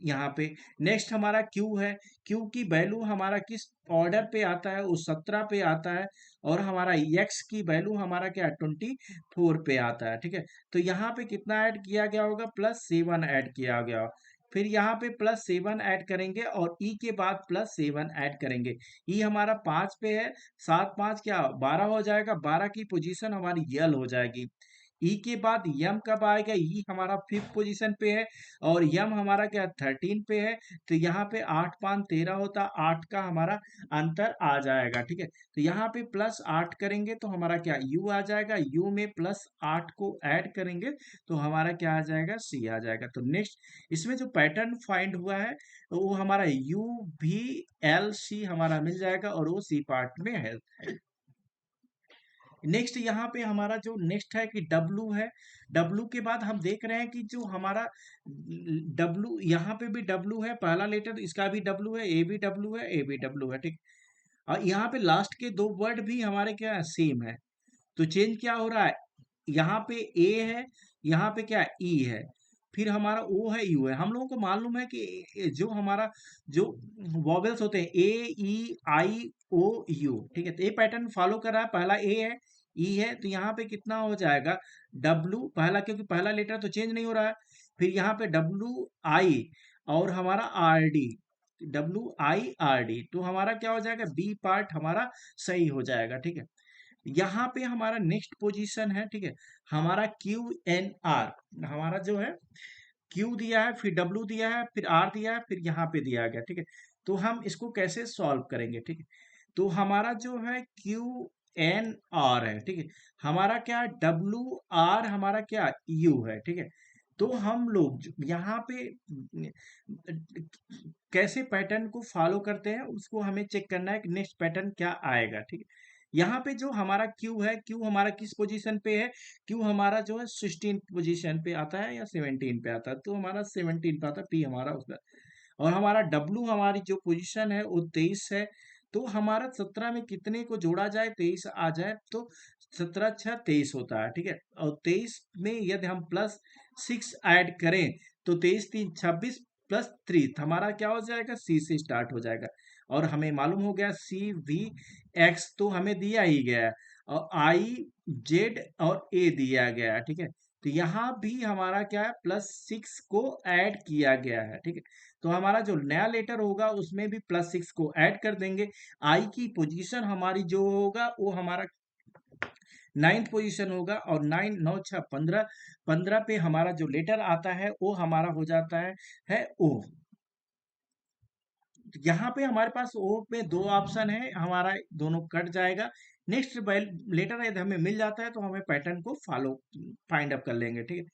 यहाँ पे। नेक्स्ट हमारा क्यू है, क्यू की वैल्यू हमारा किस ऑर्डर पे आता है, वो 17 पे आता है। और हमारा एक्स की वैल्यू हमारा क्या है, 24 पे आता है, ठीक है। तो यहाँ पे कितना ऐड किया गया होगा, +7 ऐड किया गया। फिर यहाँ पे +7 ऐड करेंगे, और ई के बाद +7 ऐड करेंगे। ई हमारा 5 पे है, 7 5 क्या 12 हो जाएगा। 12 की पोजीशन हमारी यल हो जाएगी। ई के बाद यम कब आएगा, ई हमारा 5th पोजीशन पे है। और यम हमारा क्या 13 पे है। तो यहाँ पे 8 5 13 होता, 8 का हमारा अंतर आ जाएगा, ठीक है। तो यहाँ पे +8 करेंगे तो हमारा क्या यू आ जाएगा, यू में +8 को ऐड करेंगे तो हमारा क्या आ जाएगा, सी आ जाएगा। तो नेक्स्ट इसमें जो पैटर्न फाइंड हुआ है वो हमारा यू भी एल सी हमारा मिल जाएगा, और वो सी पार्ट में है। नेक्स्ट यहाँ पे हमारा जो नेक्स्ट है कि डब्लू है। डब्लू के बाद हम देख रहे हैं कि जो हमारा डब्लू, यहाँ पे भी डब्लू है, पहला लेटर इसका भी डब्लू है, ए भी डब्लू है, ए भी डब्लू है, ठीक। और यहाँ पे लास्ट के दो वर्ड भी हमारे क्या है, सेम है। तो चेंज क्या हो रहा है, यहाँ पे ए है, यहाँ पे क्या ई है, फिर हमारा ओ है, यू है। हम लोगों को मालूम है कि जो हमारा जो वॉवेल्स होते हैं, ए ई आई ओ यू, ठीक है। तो ये पैटर्न फॉलो कर रहा है, पहला ए है, ई है, तो यहाँ पे कितना हो जाएगा, डब्लू पहला, क्योंकि पहला लेटर तो चेंज नहीं हो रहा है। फिर यहाँ पे डब्लू आई, और हमारा आर डी, WIRD, तो हमारा क्या हो जाएगा, बी पार्ट हमारा सही हो जाएगा, ठीक है। यहाँ पे हमारा नेक्स्ट पोजीशन है, ठीक है। हमारा QNR, हमारा जो है क्यू दिया है, फिर डब्लू दिया है, फिर आर दिया है, फिर यहाँ पे दिया गया, ठीक है। तो हम इसको कैसे सॉल्व करेंगे, ठीक है। तो हमारा जो है QNR है, ठीक है। हमारा क्या, WR हमारा क्या यू है, ठीक है। तो हम लोग यहाँ पे कैसे पैटर्न को फॉलो करते हैं उसको हमें चेक करना है कि नेक्स्ट पैटर्न क्या आएगा, ठीक है। यहाँ पे जो हमारा क्यू है, क्यू हमारा किस पोजीशन पे है, क्यू हमारा जो है 16 पोजीशन पे आता है या 17 पे आता है, तो हमारा 17 पे आता है, पी हमारा उसका। और हमारा डब्लू हमारी जो पोजीशन है वो 23 है। तो हमारा 17 में कितने को जोड़ा जाए, 23 आ जाए, तो 17 6 23 होता है, ठीक है। और 23 में यदि हम +6 ऐड करें तो 23 3 26, +3 हमारा क्या हो जाएगा, सी से स्टार्ट हो जाएगा। और हमें मालूम हो गया सी वी एक्स तो हमें दिया ही गया है, और आई जेड और ए दिया गया है, ठीक है। तो यहाँ भी हमारा क्या है, +6 को ऐड किया गया है, ठीक है। तो हमारा जो नया लेटर होगा उसमें भी +6 को ऐड कर देंगे। आई की पोजीशन हमारी जो होगा वो हमारा 9th पोजीशन होगा, और 9 9 6 15, 15 पे हमारा जो लेटर आता है वो हमारा हो जाता है ओ। यहाँ पे हमारे पास ओ पे दो ऑप्शन है, हमारा दोनों कट जाएगा। नेक्स्ट लेटर यदि हमें मिल जाता है तो हमें पैटर्न को फॉलो फाइंड अप कर लेंगे, ठीक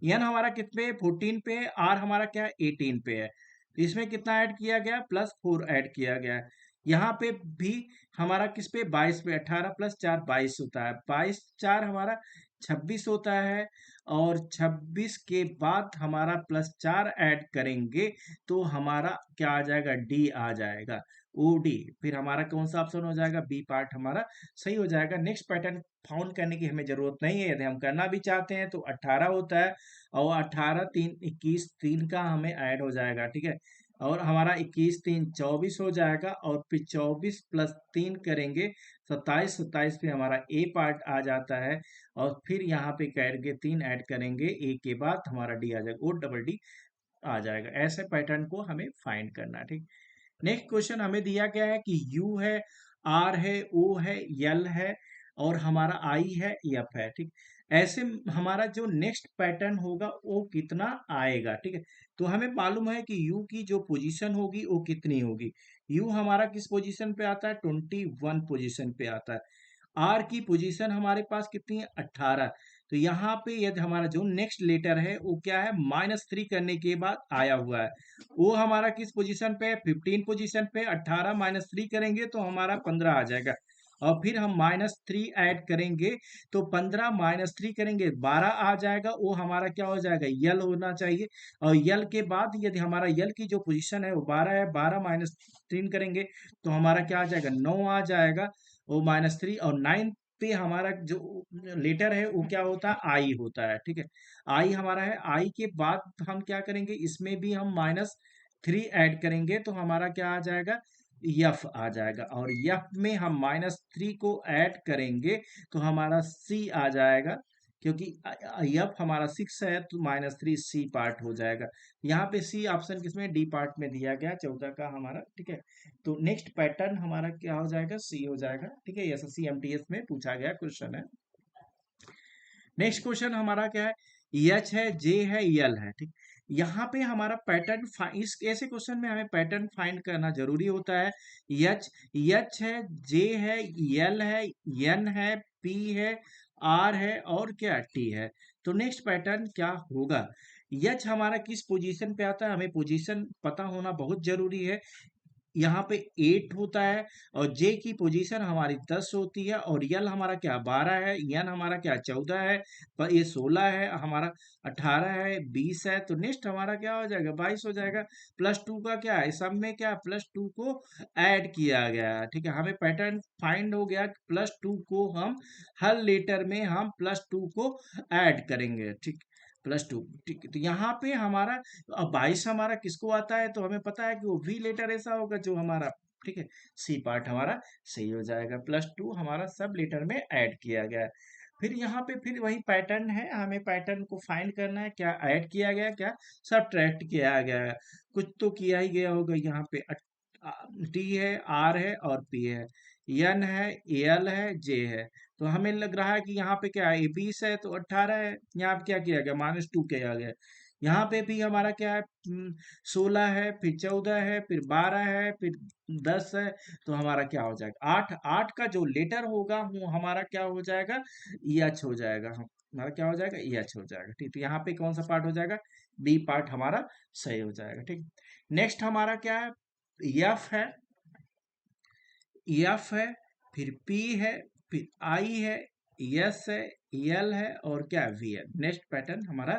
है। एन हमारा कितने 14 पे है, आर हमारा क्या है 18 पे है। तो इसमें कितना ऐड किया गया, +4 ऐड किया गया है। यहाँ पे भी हमारा किस पे 22 पे, 18 + 4 22 होता है, 22 4 हमारा 26 होता है। और 26 के बाद हमारा +4 ऐड करेंगे तो हमारा क्या आ जाएगा, डी आ जाएगा, ओ डी। फिर हमारा कौन सा ऑप्शन हो जाएगा, बी पार्ट हमारा सही हो जाएगा। नेक्स्ट पैटर्न फाउंड करने की हमें जरूरत नहीं है, यदि हम करना भी चाहते हैं तो 18 होता है, और 18 3 21 3 का हमें ऐड हो जाएगा, ठीक है। और हमारा 21 3 24 हो जाएगा, और फिर 24 +3 करेंगे 27, 27 पे हमारा ए पार्ट आ जाता है। और फिर यहाँ पे करके 3 ऐड करेंगे ए के बाद हमारा डी आ जाएगा, ओ डबल डी आ जाएगा। ऐसे पैटर्न को हमें फाइंड करना है, ठीक। नेक्स्ट क्वेश्चन हमें दिया गया है कि यू है, आर है, ओ है, एल है, और हमारा आई है, एफ है, ठीक। ऐसे हमारा जो नेक्स्ट पैटर्न होगा वो कितना आएगा, ठीक है। तो हमें मालूम है कि यू की जो पोजीशन होगी वो कितनी होगी। यू हमारा किस पोजीशन पे आता है, 21 पोजीशन पे आता है। आर की पोजीशन हमारे पास कितनी है, 18। तो यहाँ पे यदि हमारा जो नेक्स्ट लेटर है वो क्या है, -3 करने के बाद आया हुआ है। वो हमारा किस पोजीशन पे है, 15 पोजीशन पे। 18 -3 करेंगे तो हमारा 15 आ जाएगा, और फिर हम -3 ऐड करेंगे तो 15 -3 करेंगे 12 आ जाएगा। वो हमारा क्या हो जाएगा, यल होना चाहिए। और यल के बाद यदि हमारा यल की जो पोजीशन है वो 12 है, 12 -3 करेंगे तो हमारा क्या आ जाएगा, 9 आ जाएगा। वो -3, और 9 पे हमारा जो लेटर है वो क्या होता है, आई होता है, ठीक है। आई हमारा है, आई के बाद हम क्या करेंगे, इसमें भी हम -3 ऐड करेंगे तो हमारा क्या आ जाएगा, यफ आ जाएगा। और यफ में हम -3 को ऐड करेंगे तो हमारा सी आ जाएगा, क्योंकि यफ हमारा 6 है तो -3 सी पार्ट हो जाएगा। यहाँ पे सी ऑप्शन किसमें, डी पार्ट में दिया गया 14 का हमारा, ठीक है। तो नेक्स्ट पैटर्न हमारा क्या हो जाएगा, सी हो जाएगा, ठीक है। एसएससी एमटीएस में पूछा गया क्वेश्चन है। नेक्स्ट क्वेश्चन हमारा क्या है, एच है, जे है, यल है, ठीक। यहाँ पे हमारा पैटर्न इस ऐसे क्वेश्चन में हमें पैटर्न फाइंड करना जरूरी होता है। एच एच है, जे है, यल है, एन है, पी है, आर है, और क्या टी है। तो नेक्स्ट पैटर्न क्या होगा, एच हमारा किस पोजीशन पे आता है, हमें पोजीशन पता होना बहुत जरूरी है। यहाँ पे 8 होता है, और जे की पोजीशन हमारी 10 होती है, और यल हमारा क्या 12 है, एन हमारा क्या 14 है, पर ये 16 है, हमारा 18 है, 20 है। तो नेक्स्ट हमारा क्या हो जाएगा, 22 हो जाएगा। +2 का क्या है, सब में क्या +2 को ऐड किया गया है, ठीक है। हमें पैटर्न फाइंड हो गया, +2 को हम हर लेटर में हम +2 को ऐड करेंगे, ठीक। +2, ठीक है। तो यहाँ पे हमारा अब 22 हमारा किसको आता है, तो हमें पता है कि वो वी लेटर ऐसा होगा जो हमारा, ठीक है। सी पार्ट हमारा सही हो जाएगा, +2 हमारा सब लेटर में ऐड किया गया है। फिर यहाँ पे फिर वही पैटर्न है, हमें पैटर्न को फाइंड करना है, क्या ऐड किया गया, क्या सब्ट्रैक्ट किया गया है। कुछ तो किया ही गया होगा, यहाँ पे टी है, आर है, और पी है, एन है, एल है, जे है। तो हमें लग रहा है कि यहाँ पे क्या है, 20 है तो 18 है, यहाँ पे क्या किया गया, -2 किया गया। यहाँ पे भी हमारा क्या है, 16 है, फिर 14 है, फिर 12 है, फिर 10 है। तो हमारा क्या हो जाएगा, 8 8 का जो लेटर होगा वो हमारा क्या हो जाएगा, एच हो जाएगा। हमारा क्या हो जाएगा, एच हो जाएगा, ठीक। तो यहाँ पे कौन सा पार्ट हो जाएगा, बी पार्ट हमारा सही हो जाएगा, ठीक। नेक्स्ट हमारा क्या है, एफ है, एफ है, फिर पी है, फिर आई है, एस है, एल है, और क्या वी है। नेक्स्ट पैटर्न हमारा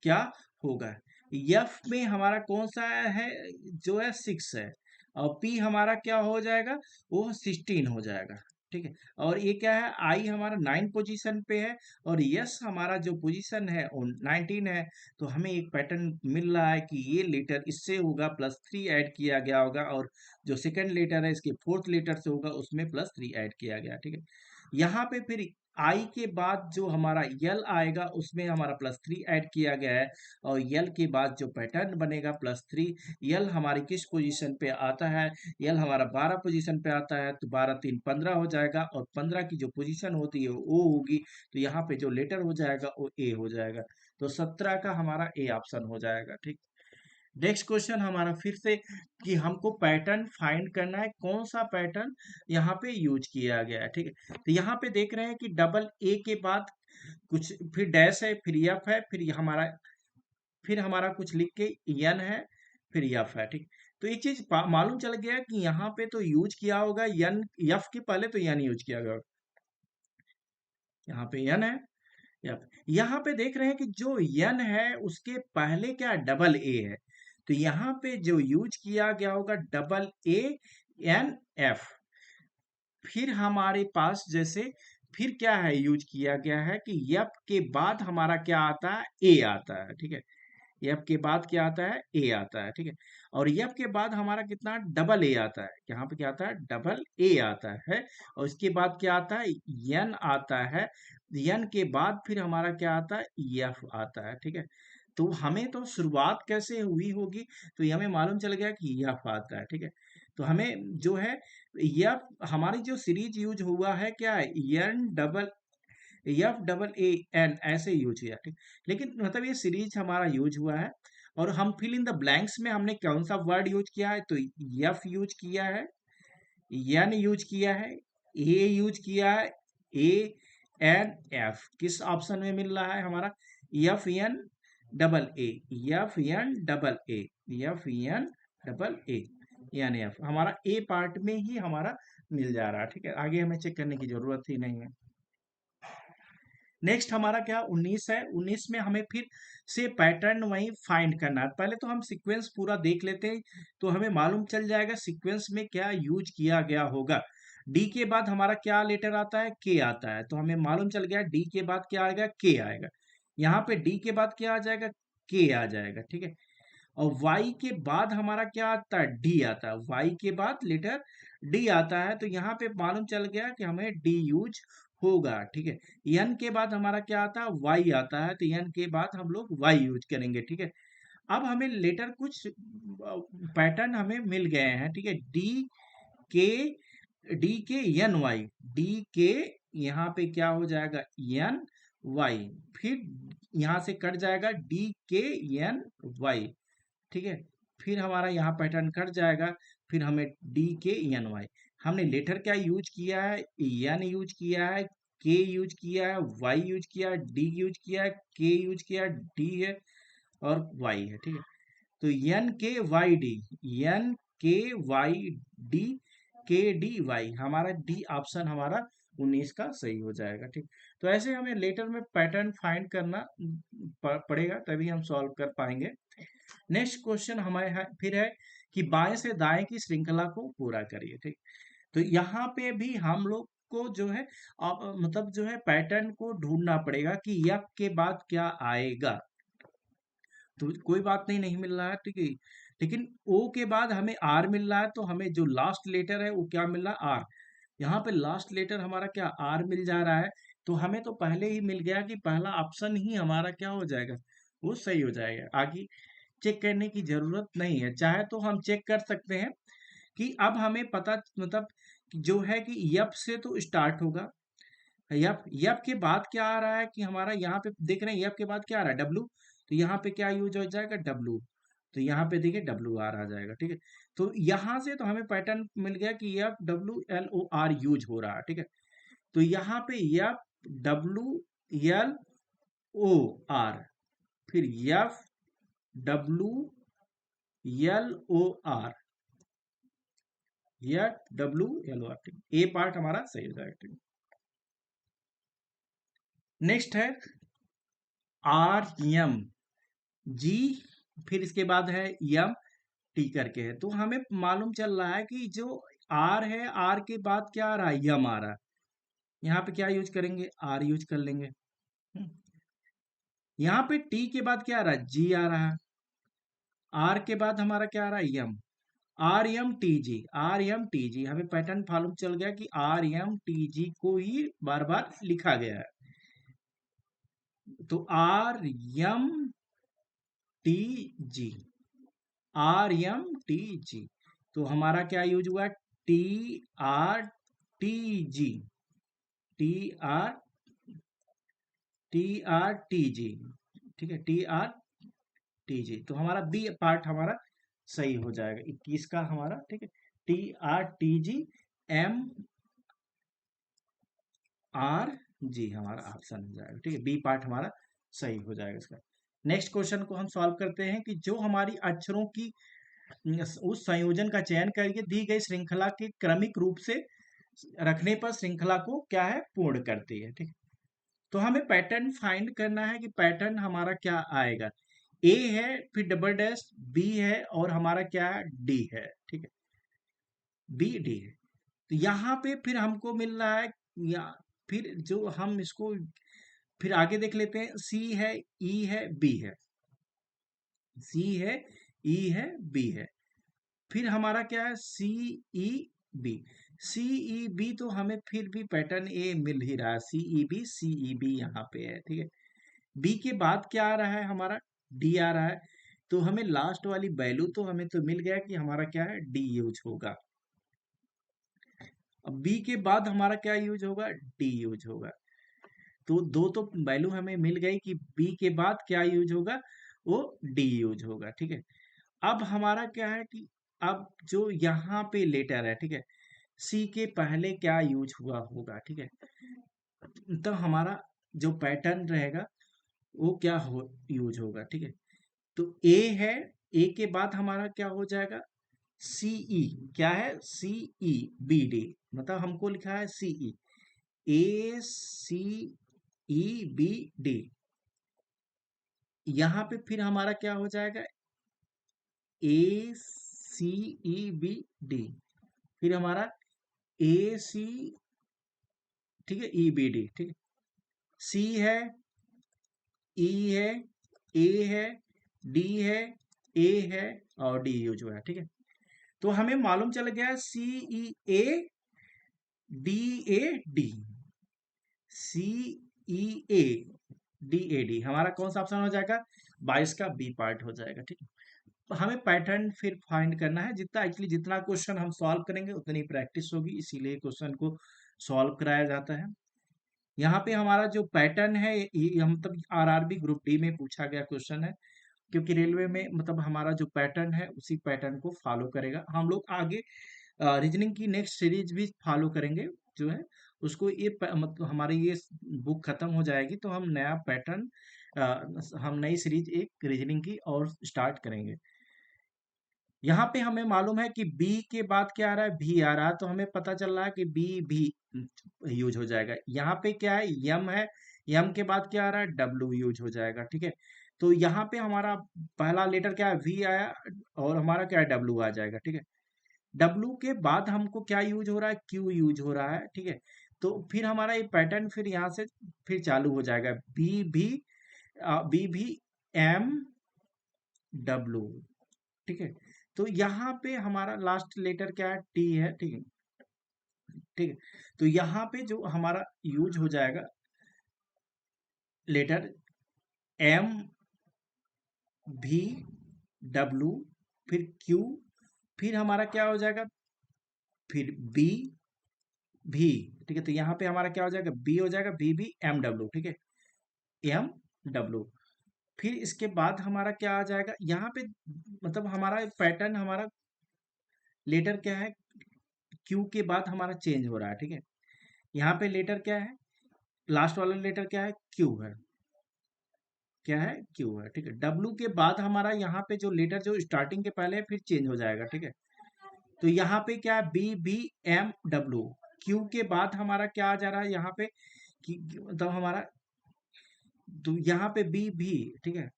क्या होगा, एफ में हमारा कौन सा है, जो है 6 है, और पी हमारा क्या हो जाएगा, वो 16 हो जाएगा, ठीक है। और ये क्या है, आई हमारा 9 पोजीशन पे है और यस हमारा जो पोजीशन है वो 19 है। तो हमें एक पैटर्न मिल रहा है कि ये लेटर इससे होगा +3 ऐड किया गया होगा और जो सेकंड लेटर है इसके फोर्थ लेटर से होगा उसमें +3 ऐड किया गया, ठीक है। यहाँ पे फिर आई के बाद जो हमारा यल आएगा उसमें हमारा +3 ऐड किया गया है और यल के बाद जो पैटर्न बनेगा +3, यल हमारी किस पोजीशन पे आता है, यल हमारा 12 पोजीशन पे आता है तो 12 3 15 हो जाएगा और 15 की जो पोजीशन होती है वो होगी, तो यहाँ पे जो लेटर हो जाएगा वो ए हो जाएगा। तो 17 का हमारा ए ऑप्शन हो जाएगा, ठीक। नेक्स्ट क्वेश्चन हमारा फिर से कि हमको पैटर्न फाइंड करना है, कौन सा पैटर्न यहाँ पे यूज किया गया है, ठीक है। तो यहाँ पे देख रहे हैं कि डबल ए के बाद कुछ फिर डैश है, फिर एफ है, फिर हमारा कुछ लिख के एन है, फिर एफ है, ठीक। तो ये चीज मालूम चल गया कि यहाँ पे तो यूज किया होगा एन, एफ के पहले तो एन यूज किया गया, यहाँ पे एन है। यहाँ पे देख रहे हैं कि जो यन है उसके पहले क्या डबल ए है, तो यहाँ पे जो यूज किया गया होगा डबल ए एन एफ। फिर हमारे पास जैसे फिर क्या है यूज किया गया है कि यप के बाद हमारा क्या आता है, ए आता है, ठीक है। यप के बाद क्या आता है, ए आता है, ठीक है। और यप के बाद हमारा कितना डबल ए आता है, यहाँ पे क्या आता है, डबल ए आता है। और इसके बाद क्या आता है, यन आता है। यन के बाद फिर हमारा क्या आता है, यफ आता है, ठीक है। तो हमें तो शुरुआत कैसे हुई होगी, तो ये हमें मालूम चल गया कि यफ आता है, ठीक है। तो हमें जो है यफ हमारी जो सीरीज यूज हुआ है क्या है, N double F double A N ऐसे यूज किया, ठीक। लेकिन मतलब ये सीरीज हमारा यूज हुआ है और हम फिल इन द ब्लैंक्स में हमने कौन सा वर्ड यूज किया है, तो एफ यूज किया है, एन यूज किया है, ए यूज किया है, ए एन एफ किस ऑप्शन में मिल रहा है हमारा, F N double A, F N double A, F N double A, N F हमारा ए पार्ट में ही हमारा मिल जा रहा है, ठीक है। आगे हमें चेक करने की जरूरत ही नहीं है। नेक्स्ट हमारा क्या 19 है, 19 में हमें फिर से पैटर्न वही फाइंड करना है। पहले तो हम सीक्वेंस पूरा देख लेते हैं तो हमें मालूम चल जाएगा सीक्वेंस में क्या यूज किया गया होगा। डी के बाद हमारा क्या लेटर आता है, के आता है, तो हमें मालूम चल गया डी के बाद क्या आएगा, के आएगा। यहाँ पे डी के बाद क्या आ जाएगा, के आ जाएगा, ठीक है। और y के बाद हमारा क्या आता है, डी आता है, y के बाद लेटर डी आता है, तो यहाँ पे मालूम चल गया कि हमें डी यूज होगा, ठीक है। n के बाद हमारा क्या आता है, y आता है, तो n के बाद हम लोग y यूज करेंगे, ठीक है। अब हमें लेटर कुछ पैटर्न हमें मिल गए हैं, ठीक है। के एन वाई, डी के यहाँ पे क्या हो जाएगा, एन वाई, फिर यहाँ से कट जाएगा डी के एन वाई, ठीक है। फिर हमारा यहाँ पैटर्न कट जाएगा, फिर हमें डी के एन वाई, हमने लेटर क्या यूज किया है, एन यूज किया है, के यूज किया है, वाई यूज किया है, डी यूज किया है, के यूज किया है, डी है और वाई है, ठीक है। तो एन के वाई डी, एन के वाई डी, के डी वाई, हमारा डी ऑप्शन हमारा 19 का सही हो जाएगा, ठीक। तो ऐसे हमें लेटर में पैटर्न फाइंड करना पड़ेगा तभी हम सॉल्व कर पाएंगे। नेक्स्ट क्वेश्चन हमारे फिर है कि बाएं से दाएं की श्रृंखला को पूरा करिए, ठीक। तो यहाँ पे भी हम लोग को जो है मतलब जो है पैटर्न को ढूंढना पड़ेगा कि यप के बाद क्या आएगा। तो कोई बात नहीं, नहीं मिल रहा है, ठीक है। लेकिन ओ के बाद हमें आर मिल रहा है, तो हमें जो लास्ट लेटर है वो क्या मिल रहा है, आर। यहाँ पे लास्ट लेटर हमारा क्या आर मिल जा रहा है, तो हमें तो पहले ही मिल गया कि पहला ऑप्शन ही हमारा क्या हो जाएगा, वो सही हो जाएगा। आगे चेक करने की जरूरत नहीं है, चाहे तो हम चेक कर सकते हैं कि अब हमें पता मतलब जो है कि यप से तो स्टार्ट होगा, यप यप के बाद क्या आ रहा है कि हमारा यहाँ पे देख रहे हैं यप के बाद क्या आ रहा है, डब्लू। तो यहाँ पे क्या यूज हो जाएगा, डब्लू। तो यहाँ पे देखिए डब्लू आर आ जाएगा, ठीक है। तो यहाँ से तो हमें पैटर्न मिल गया कि P W L O R use हो रहा है, ठीक है। तो यहाँ पे P W L O R, फिर F W L O R, F W L O R, ठीक। ए पार्ट हमारा सही हो जाएगा, ठीक। नेक्स्ट है आर एम जी, फिर इसके बाद है यम टी करके है। तो हमें मालूम चल रहा है कि जो आर है, आर के बाद क्या आ रहा है, यम आ रहा है। यहाँ पे क्या यूज करेंगे, आर यूज कर लेंगे। यहाँ पे टी के बाद क्या आ रहा है, जी आ रहा है। आर के बाद हमारा क्या आ रहा है, M. R M T G, R M T G, हमें पैटर्न मालूम चल गया कि आर एम टी जी को ही बार बार लिखा गया है। तो R M T G, R M T G, तो हमारा क्या यूज हुआ, T R T G, T R T R T G, ठीक है, टी आर टी जी। तो हमारा बी पार्ट हमारा सही हो जाएगा 21 का हमारा, ठीक है। T R T G M R G हमारा ऑप्शन हो जाएगा, ठीक है, बी पार्ट हमारा सही हो जाएगा इसका। नेक्स्ट क्वेश्चन को हम सॉल्व करते हैं कि जो हमारी अक्षरों की उस संयोजन का चयन करके दी गई श्रृंखला के क्रमिक रूप से रखने पर श्रृंखला को क्या है, पूर्ण करती है, ठीक है। तो हमें पैटर्न फाइंड करना है कि पैटर्न हमारा क्या आएगा। ए है, फिर डबल डैश बी है, और हमारा क्या है, डी है, ठीक है, बी डी है। तो यहाँ पे फिर हमको मिल रहा है, या फिर जो हम इसको फिर आगे देख लेते हैं, सी है, ई है, बी है, सी है, ई है, बी है। फिर हमारा क्या है, सी ई बी, सी ई बी, तो हमें फिर भी पैटर्न ए मिल ही रहा है, सी ई बी, सी ई बी यहाँ पे है, ठीक है। बी के बाद क्या आ रहा है, हमारा डी आ रहा है। तो हमें लास्ट वाली वैल्यू तो हमें तो मिल गया कि हमारा क्या है, डी यूज होगा। अब बी के बाद हमारा क्या यूज होगा, डी यूज होगा। तो दो तो वैल्यू हमें मिल गई कि बी के बाद क्या यूज होगा, वो डी यूज होगा, ठीक है। अब हमारा क्या है कि अब जो यहाँ पे लेटर है, ठीक है, सी के पहले क्या यूज हुआ होगा, ठीक है। तो हमारा जो पैटर्न रहेगा वो क्या हो यूज होगा, ठीक है। तो ए है, ए के बाद हमारा क्या हो जाएगा, सीई, क्या है, सीई बी डी, मतलब हमको लिखा है सीई, ए सी ई बी डी। यहाँ पे फिर हमारा क्या हो जाएगा, ए सी ई बी डी, फिर हमारा ए सी, ठीक है, ई बी डी, ठीक है, सी है, ई है, ए है, डी है, ए है, और डी यूज हुआ है, ठीक है। तो हमें मालूम चल गया C E A D A D, C E A D A D, हमारा कौन सा ऑप्शन हो जाएगा, 22 का बी पार्ट हो जाएगा, ठीक है। तो हमें पैटर्न फिर फाइंड करना है, जितना एक्चुअली जितना क्वेश्चन हम सॉल्व करेंगे उतनी प्रैक्टिस होगी, इसीलिए क्वेश्चन को सॉल्व कराया जाता है। यहाँ पे हमारा जो पैटर्न है, ये हम मतलब आरआरबी ग्रुप डी में पूछा गया क्वेश्चन है, क्योंकि रेलवे में मतलब हमारा जो पैटर्न है उसी पैटर्न को फॉलो करेगा। हम लोग आगे रीजनिंग की नेक्स्ट सीरीज भी फॉलो करेंगे, जो है उसको ये मतलब हमारी ये बुक खत्म हो जाएगी तो हम नया पैटर्न, हम नई सीरीज एक रीजनिंग की और स्टार्ट करेंगे। यहाँ पे हमें मालूम है कि बी के बाद क्या आ रहा है, भी आ रहा है, तो हमें पता चल रहा है कि बी भी यूज हो जाएगा। यहाँ पे क्या है, यम है, यम के बाद क्या आ रहा है, डब्ल्यू यूज हो जाएगा, ठीक है। तो यहाँ पे हमारा पहला लेटर क्या है, वी आया, और हमारा क्या है, डब्ल्यू आ जाएगा, ठीक है। डब्ल्यू के बाद हमको क्या यूज हो रहा है, क्यू यूज हो रहा है, ठीक है। तो फिर हमारा ये पैटर्न फिर यहाँ से फिर चालू हो जाएगा, बी भी एम डब्ल्यू, ठीक है। तो यहाँ पे हमारा लास्ट लेटर क्या है, टी है, ठीक है, ठीक है। तो यहाँ पे जो हमारा यूज हो जाएगा लेटर एम भी डब्ल्यू, फिर क्यू, फिर हमारा क्या हो जाएगा, फिर बी भी, ठीक है। तो यहाँ पे हमारा क्या हो जाएगा, बी हो जाएगा, बी भी एम डब्ल्यू, ठीक है, एम डब्ल्यू। फिर इसके बाद हमारा क्या आ जाएगा, यहाँ पे मतलब हमारा पैटर्न, हमारा लेटर क्या है, क्यू के बाद हमारा चेंज हो रहा है, ठीक है। यहाँ पे लेटर क्या है, लास्ट वाला लेटर क्या है, क्यू है, क्या है, क्यू है, ठीक है। डब्ल्यू के बाद हमारा यहाँ पे जो लेटर जो स्टार्टिंग के पहले है फिर चेंज हो जाएगा, ठीक है। तो यहाँ पे क्या है, B B M W, Q के बाद हमारा क्या आ जा रहा है यहाँ पे, मतलब हमारा, तो यहाँ पे बी भी, ठीक है,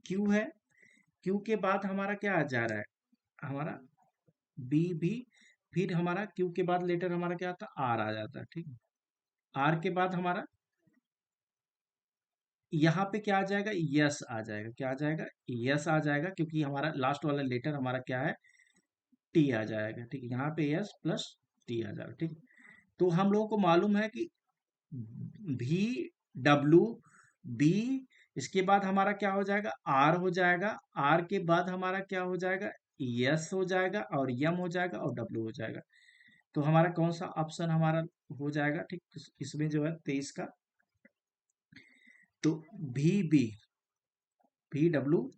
क्यू है, क्यू के बाद हमारा क्या आ जा रहा है, हमारा बी भी, फिर हमारा क्यू के बाद लेटर हमारा क्या आता है, आर आ जाता है, ठीक है। आर के बाद हमारा यहाँ पे क्या आ जाएगा, यस आ जाएगा, क्या आ जाएगा, यस आ जाएगा, क्योंकि हमारा लास्ट वाला लेटर हमारा क्या है, टी आ जाएगा, ठीक है। यहाँ पे यस प्लस टी आ जाएगा, ठीक है। तो हम लोगों को मालूम है कि भी, डब्लू, बी, इसके बाद हमारा क्या हो जाएगा, आर हो जाएगा, आर के बाद हमारा क्या हो जाएगा, यस हो जाएगा, और यम हो जाएगा, और डब्लू हो जाएगा। तो हमारा कौन सा ऑप्शन हमारा हो जाएगा, ठीक। तो इसमें जो है 23 का, तो भी W,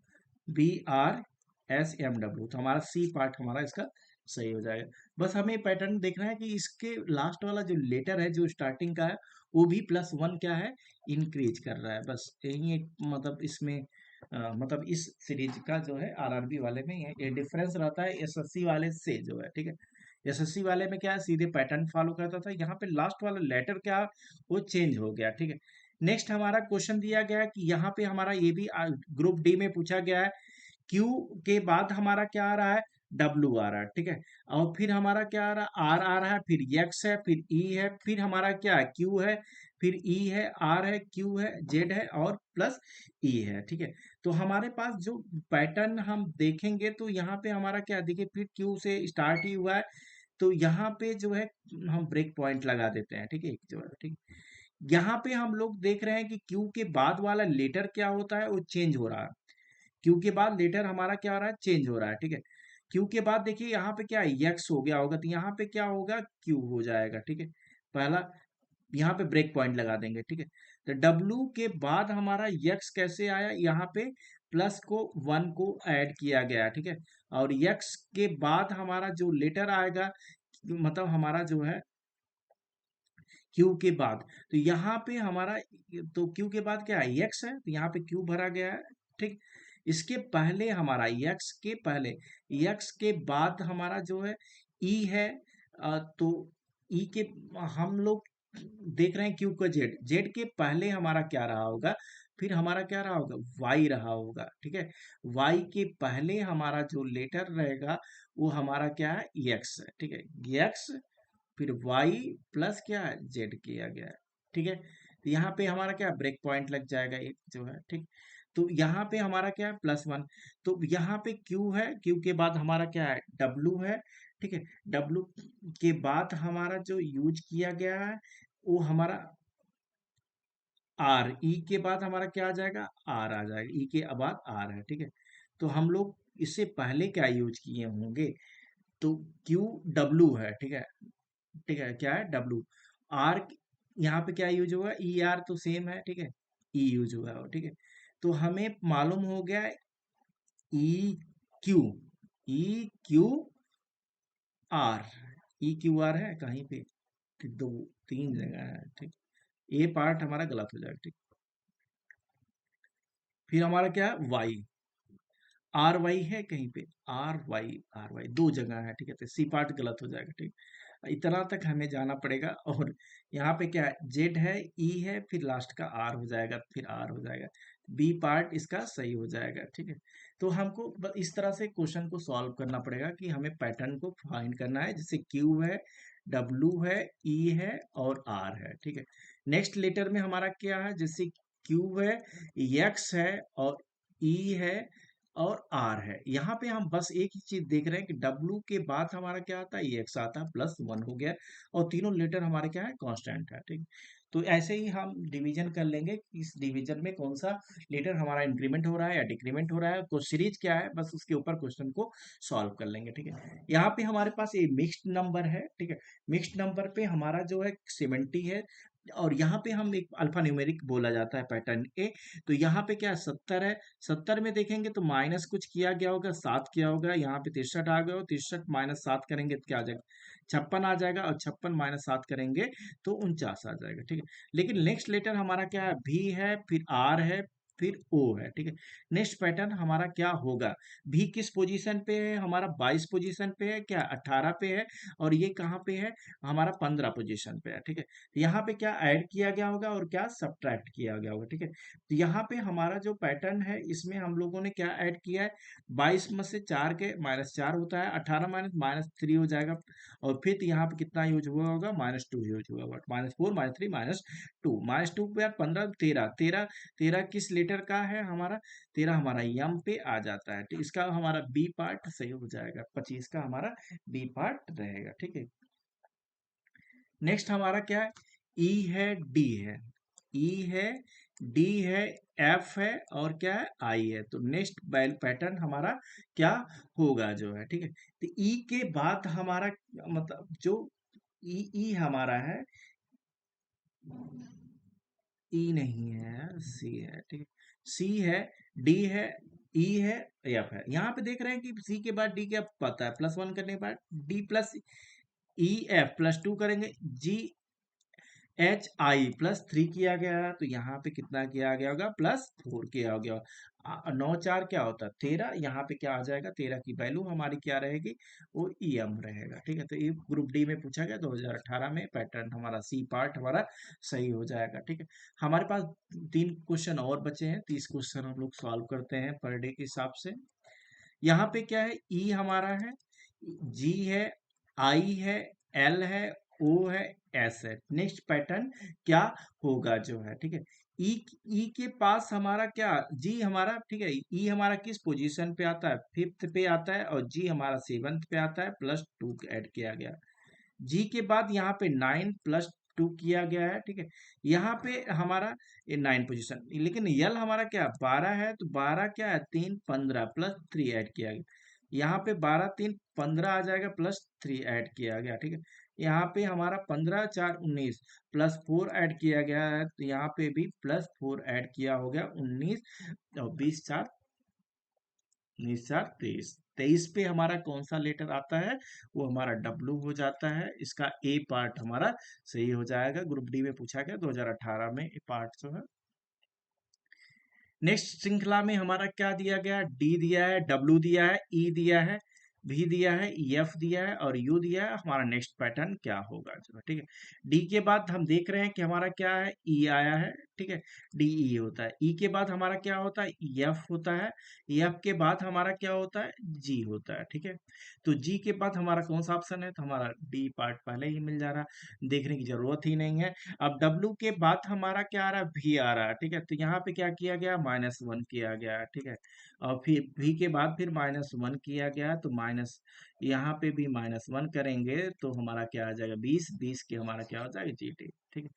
B, R, S, M, W, तो हमारा सी पार्ट हमारा इसका सही हो जाएगा। बस हमें पैटर्न देखना है कि इसके लास्ट वाला जो लेटर है, जो स्टार्टिंग का है, वो भी +1 क्या है, इंक्रीज कर रहा है। बस यही एक मतलब इसमें मतलब इस सीरीज का जो है आरआरबी वाले में ये डिफरेंस रहता है एसएससी वाले से, जो है, ठीक है। एसएससी वाले में क्या है, सीधे पैटर्न फॉलो करता था, यहाँ पे लास्ट वाला लेटर क्या है, वो चेंज हो गया, ठीक है। नेक्स्ट हमारा क्वेश्चन दिया गया है कि यहाँ पे हमारा ये भी ग्रुप डी में पूछा गया है, क्यू के बाद हमारा क्या आ रहा है, डब्लू आ रहा है, ठीक है। और फिर हमारा क्या आ रहा है, आर आ रहा है, फिर एक्स है, फिर ई है, फिर हमारा क्या है, क्यू है, फिर ई है, आर है, क्यू है, जेड है, और प्लस ई है, ठीक है। तो हमारे पास जो पैटर्न हम देखेंगे, तो यहाँ पे हमारा क्या है, देखिए, फिर क्यू से स्टार्ट ही हुआ है, तो यहाँ पे जो है हम ब्रेक पॉइंट लगा देते हैं, ठीक है, जो है, ठीक। यहाँ पे हम लोग देख रहे हैं कि क्यू के बाद वाला लेटर क्या होता है, वो चेंज हो रहा है। क्यू के बाद लेटर हमारा क्या हो रहा है, चेंज हो रहा है, ठीक है। क्यू के बाद देखिए यहाँ पे क्या है, यक्स हो गया होगा, तो यहाँ पे क्या होगा, क्यू हो जाएगा, ठीक है। पहला यहाँ पे ब्रेक पॉइंट लगा देंगे, ठीक है। तो डब्लू के बाद हमारा यक्स कैसे आया, यहाँ पे प्लस को 1 को ऐड किया गया, ठीक है। और यक्स के बाद हमारा जो लेटर आएगा, मतलब हमारा जो है क्यू के बाद, तो यहाँ पे हमारा, तो क्यू के बाद क्या है, एक्स है, तो यहाँ पे क्यू भरा गया है, ठीक। इसके पहले हमारा एक्स के पहले, एक्स के बाद हमारा जो है ई है, तो ई के हम लोग देख रहे हैं क्यू का जेड, जेड के पहले हमारा क्या रहा होगा, फिर हमारा क्या रहा होगा, वाई रहा होगा, ठीक है। वाई के पहले हमारा जो लेटर रहेगा, वो हमारा क्या है, एक्स है, ठीक है। एक्स, फिर y प्लस क्या है, z किया गया है, ठीक है। तो यहाँ पे हमारा क्या ब्रेक पॉइंट लग जाएगा एक, जो है, ठीक। तो यहाँ पे हमारा क्या है, +1, तो यहाँ पे q है, q के बाद हमारा क्या है, w है, ठीक है। w के बाद हमारा जो यूज किया गया है, वो हमारा r, e के बाद हमारा क्या आ जाएगा, r आ जाएगा, e के बाद r है, ठीक है। तो हम लोग इससे पहले क्या यूज किए होंगे, तो क्यू डब्लू है, ठीक है, ठीक है, क्या है, डब्लू। आर, यहाँ पे क्या यूज हुआ, ई आर तो सेम है, ठीक है, ई यूज हुआ है, ठीक है। तो हमें मालूम हो गया E Q, E Q R, E Q R है कहीं पे, ठीक, दो, तीन जगह है, ठीक। ये पार्ट हमारा गलत हो जाएगा, ठीक। फिर हमारा क्या है, वाई, आर वाई है कहीं पे, आर वाई दो जगह है, ठीक है, तो सी पार्ट गलत हो जाएगा, ठीक। इतना तक हमें जाना पड़ेगा, और यहाँ पे क्या है, जेड है, ई है, फिर लास्ट का आर हो जाएगा, फिर आर हो जाएगा, बी पार्ट इसका सही हो जाएगा, ठीक है। तो हमको इस तरह से क्वेश्चन को सॉल्व करना पड़ेगा कि हमें पैटर्न को फाइंड करना है, जैसे क्यू है, डब्लू है, ई है, और आर है, ठीक है। नेक्स्ट लेटर में हमारा क्या है, जैसे क्यू है, एक्स है, और ई है, और आर है। यहाँ पे हम बस एक ही चीज देख रहे हैं कि डब्लू के बाद हमारा क्या आता है, एक्स आता है, +1 हो गया, और तीनों लेटर हमारे क्या है, कांस्टेंट है, ठीक। तो ऐसे ही हम डिवीजन कर लेंगे कि इस डिवीजन में कौन सा लेटर हमारा इंक्रीमेंट हो रहा है या डिक्रीमेंट हो रहा है, तो सीरीज क्या है, बस उसके ऊपर क्वेश्चन को सॉल्व कर लेंगे, ठीक है। यहाँ पे हमारे पास ये मिक्स्ड नंबर है, ठीक है। मिक्स्ड नंबर पे हमारा जो है 70 है, और यहाँ पे हम एक अल्फा न्यूमेरिक बोला जाता है पैटर्न ए, तो यहाँ पे क्या 70 है, 70 में देखेंगे तो माइनस कुछ किया गया होगा, 7 किया होगा, यहाँ पे 63 आ गया हो, 63 -7 करेंगे तो क्या आ जाएगा, 56 आ जाएगा, और 56 -7 करेंगे तो 49 आ जाएगा, ठीक है। लेकिन नेक्स्ट लेटर हमारा क्या है, भी है, फिर आर है, फिर ओ है, ठीक है। नेक्स्ट पैटर्न हमारा क्या होगा, भी किस पोजीशन पे है, हमारा 22 पोजीशन पे है क्या, 18 पे है, और ये कहाँ पे है, हमारा 15 पोजीशन पे है, ठीक है। तो यहाँ पे क्या ऐड किया गया होगा और क्या सब्ट्रैक्ट किया गया होगा, ठीक है। तो यहाँ पे हमारा जो पैटर्न है इसमें हम लोगों ने क्या ऐड किया है, 22 में से 4 के -4 होता है, 18 माइनस -3 हो जाएगा, और फिर यहाँ पे कितना यूज हुआ होगा, -2 यूज हुआ होगा, -4 -3 -2, -2 पे 15 13 13 13 किस लेटर का है हमारा, 13 हमारा यम पे आ जाता है, तो इसका हमारा बी पार्ट सही हो जाएगा, 25 का हमारा बी पार्ट रहेगा, ठीक है। नेक्स्ट हमारा क्या है, ई है, डी है, ई है, डी है, एफ है, और क्या है, आई है। तो नेक्स्ट बैल पैटर्न हमारा क्या होगा जो है, ठीक है। तो ई के बाद हमारा मतलब जो ई हमारा है, ई नहीं है, सी है, ठीक है। सी है, डी है, ई है, एफ है। यहाँ पे देख रहे हैं कि सी के बाद डी क्या पता है, +1 करने के बाद डी प्लस ई एफ +2 करेंगे, जी एच आई +3 किया गया है, तो यहाँ पे कितना किया गया होगा, +4 किया गया। 9 4 क्या होता है, 13, यहाँ पे क्या आ जाएगा, 13 की वैल्यू हमारी क्या रहेगी, वो ईएम रहेगा, ठीक है। तो ये ग्रुप डी में पूछा गया 2018 में, पैटर्न हमारा सी पार्ट हमारा सही हो जाएगा, ठीक है। हमारे पास 3 क्वेश्चन और बचे हैं, 30 क्वेश्चन हम लोग सॉल्व करते हैं पर डे के हिसाब से। यहाँ पे क्या है, ई हमारा है, जी है, आई है, एल है, ओ है, एस है। नेक्स्ट पैटर्न क्या होगा जो है, ठीक है। ई ई के पास हमारा क्या, जी हमारा, ठीक है, ई हमारा किस पोजीशन पे आता है, 5th पे आता है, और जी हमारा 7th पे आता है, +2 ऐड किया गया। जी के बाद यहाँ पे 9 +2 किया गया है, ठीक है। यहाँ पे हमारा ये 9 पोजीशन, लेकिन यल हमारा क्या 12 है, तो 12 क्या है, 3 15 +3 ऐड किया गया। यहाँ पे 12 3 15 आ जाएगा, +3 ऐड किया गया, ठीक है। यहाँ पे हमारा 15 4 19 +4 ऐड किया गया है, तो यहाँ पे भी +4 ऐड किया हो गया, 19, और 20 4 19 4 23, 23 पे हमारा कौन सा लेटर आता है, वो हमारा डब्लू हो जाता है, इसका ए पार्ट हमारा सही हो जाएगा। ग्रुप डी में पूछा गया 2018 में, ए पार्ट जो है। नेक्स्ट श्रृंखला में हमारा क्या दिया गया, डी दिया है, डब्ल्यू दिया है, ई दिया है, भी दिया है, एफ दिया है, और यू दिया है। हमारा नेक्स्ट पैटर्न क्या होगा जो है, ठीक है। डी के बाद हम देख रहे हैं कि हमारा क्या है, ई आया है, ठीक है, डी ई होता है। ई के बाद हमारा क्या होता है, एफ होता है, एफ के बाद हमारा क्या होता है, जी होता है, ठीक है। तो जी के बाद हमारा कौन सा ऑप्शन है, तो हमारा डी पार्ट पहले ही मिल जा रहा है, देखने की जरूरत ही नहीं है। अब डब्लू के बाद हमारा क्या आ रहा है, भी आ रहा है, ठीक है। तो यहाँ पे क्या किया गया, -1 किया गया है, ठीक है। और फिर भी के बाद फिर -1 किया गया, तो माइनस यहाँ पे भी -1 करेंगे, तो हमारा क्या आ जाएगा, 20 20 के हमारा क्या हो जाएगा, जी टी, ठीक है।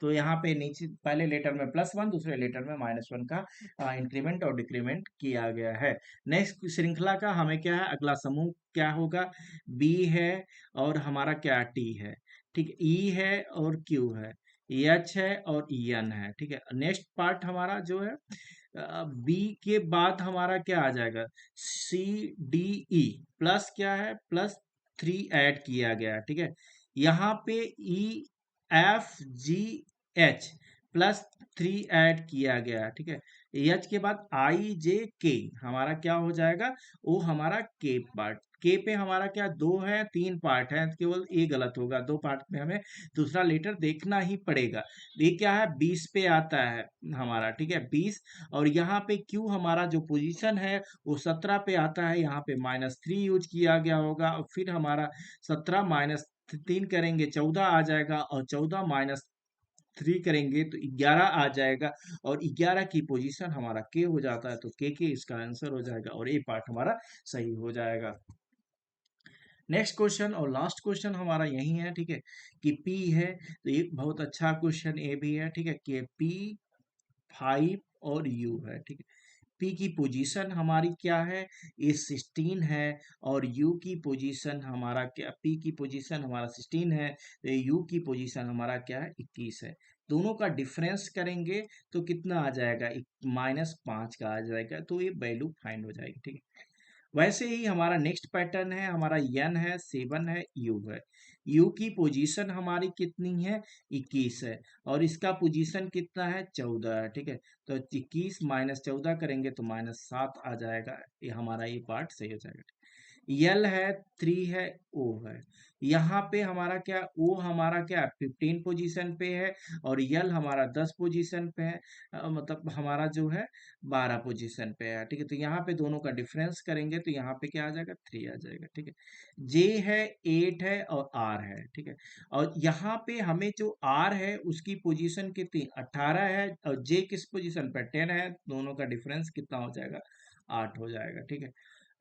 तो यहाँ पे नीचे पहले लेटर में +1, दूसरे लेटर में -1 का इंक्रीमेंट और डिक्रीमेंट किया गया है। नेक्स्ट श्रृंखला का हमें क्या है, अगला समूह क्या होगा, बी है, और हमारा क्या टी है, ठीक है, ई है और क्यू है, एच है और एन है, ठीक है। नेक्स्ट पार्ट हमारा जो है, बी के बाद हमारा क्या आ जाएगा, सी डी ई, प्लस क्या है, +3 ऐड किया गया है, ठीक है। यहाँ पे E F G H +3 add किया गया है, ठीक है। एच के बाद आई जे के हमारा क्या हो जाएगा, वो हमारा के पार्ट, के पे हमारा क्या 2 है, 3 पार्ट है, केवल ए गलत होगा, 2 पार्ट में हमें दूसरा लेटर देखना ही पड़ेगा। ये क्या है, 20 पे आता है हमारा, ठीक है, 20। और यहाँ पे क्यू हमारा जो पोजीशन है वो 17 पे आता है, यहाँ पे -3 यूज किया गया होगा, और फिर हमारा 17 -3 करेंगे 14 आ जाएगा, और 14 -3 करेंगे तो 11 आ जाएगा, और 11 की पोजीशन हमारा के हो जाता है, तो के इसका आंसर हो जाएगा, और ए पार्ट हमारा सही हो जाएगा। नेक्स्ट क्वेश्चन और लास्ट क्वेश्चन हमारा यही है, ठीक है, कि पी है, तो एक बहुत अच्छा क्वेश्चन ए भी है, ठीक है, कि पी 5 और यू है, ठीक है। पी की पोजीशन हमारी क्या है, ये 16 है, और यू की पोजीशन हमारा क्या, पी की पोजीशन हमारा 16 है, तो यू की पोजीशन हमारा क्या है, 21 है। दोनों का डिफरेंस करेंगे तो कितना आ जाएगा, -5 का आ जाएगा, तो ये वैल्यू फाइंड हो जाएगी, ठीक है। वैसे ही हमारा नेक्स्ट पैटर्न है, हमारा एन है, 7 है, यू है। यू की पोजीशन हमारी कितनी है, 21 है, और इसका पोजीशन कितना है, 14 है, ठीक है। तो 21 माइनस 14 करेंगे तो -7 आ जाएगा, ये हमारा ये पार्ट सही हो जाएगा। यल है, 3 है, ओ है। यहाँ पे हमारा क्या, ओ हमारा क्या 15 पोजीशन पे है, और यल हमारा 10 पोजीशन पे है, मतलब हमारा जो है 12 पोजीशन पे है, ठीक है। तो यहाँ पे दोनों का डिफरेंस करेंगे तो यहाँ पे क्या आ जाएगा, 3 आ जाएगा, ठीक है। जे है, 8 है, और आर है, ठीक है। और यहाँ पे हमें जो आर है उसकी पोजीशन कितनी, 18 है, और जे किस पोजीशन पे, 10 है, दोनों का डिफरेंस कितना हो जाएगा, 8 हो जाएगा, ठीक है।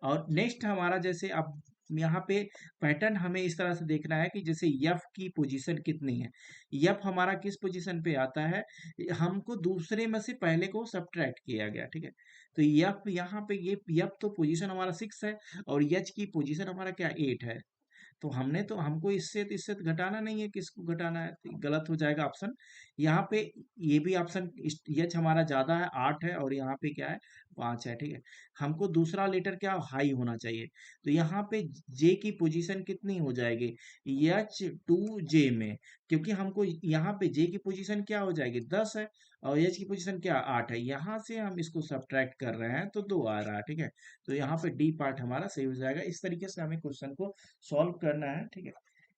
और नेक्स्ट हमारा जैसे अब यहाँ पे पैटर्न हमें इस तरह से देखना है कि जैसे यफ की पोजीशन कितनी है, यफ हमारा किस पोजीशन पे आता है, हमको दूसरे में से पहले को सब्ट्रैक्ट किया गया, ठीक है। तो यफ यहाँ पे ये यफ तो पोजीशन हमारा 6 है, और यच की पोजीशन हमारा क्या 8 है। तो हमने तो हमको इससे तो घटाना नहीं है, किसको घटाना है, तो गलत हो जाएगा ऑप्शन। यहाँ पे ये भी ऑप्शन, एच हमारा ज्यादा है, 8 है, और यहाँ पे क्या है, 5 है, ठीक है। हमको दूसरा लेटर क्या हाई होना चाहिए, तो यहाँ पे जे की पोजीशन कितनी हो जाएगी, एच 2 जे में, क्योंकि हमको यहाँ पे जे की पोजीशन क्या हो जाएगी, 10 है, और एच की पोजीशन क्या 8 है, यहाँ से हम इसको सब्ट्रैक्ट कर रहे हैं तो 2 आ रहा है, ठीक है। तो यहाँ पे डी पार्ट हमारा सही हो जाएगा। इस तरीके से हमें क्वेश्चन को सॉल्व करना है, ठीक है।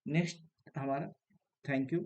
नेक्स्ट हमारा, थैंक यू।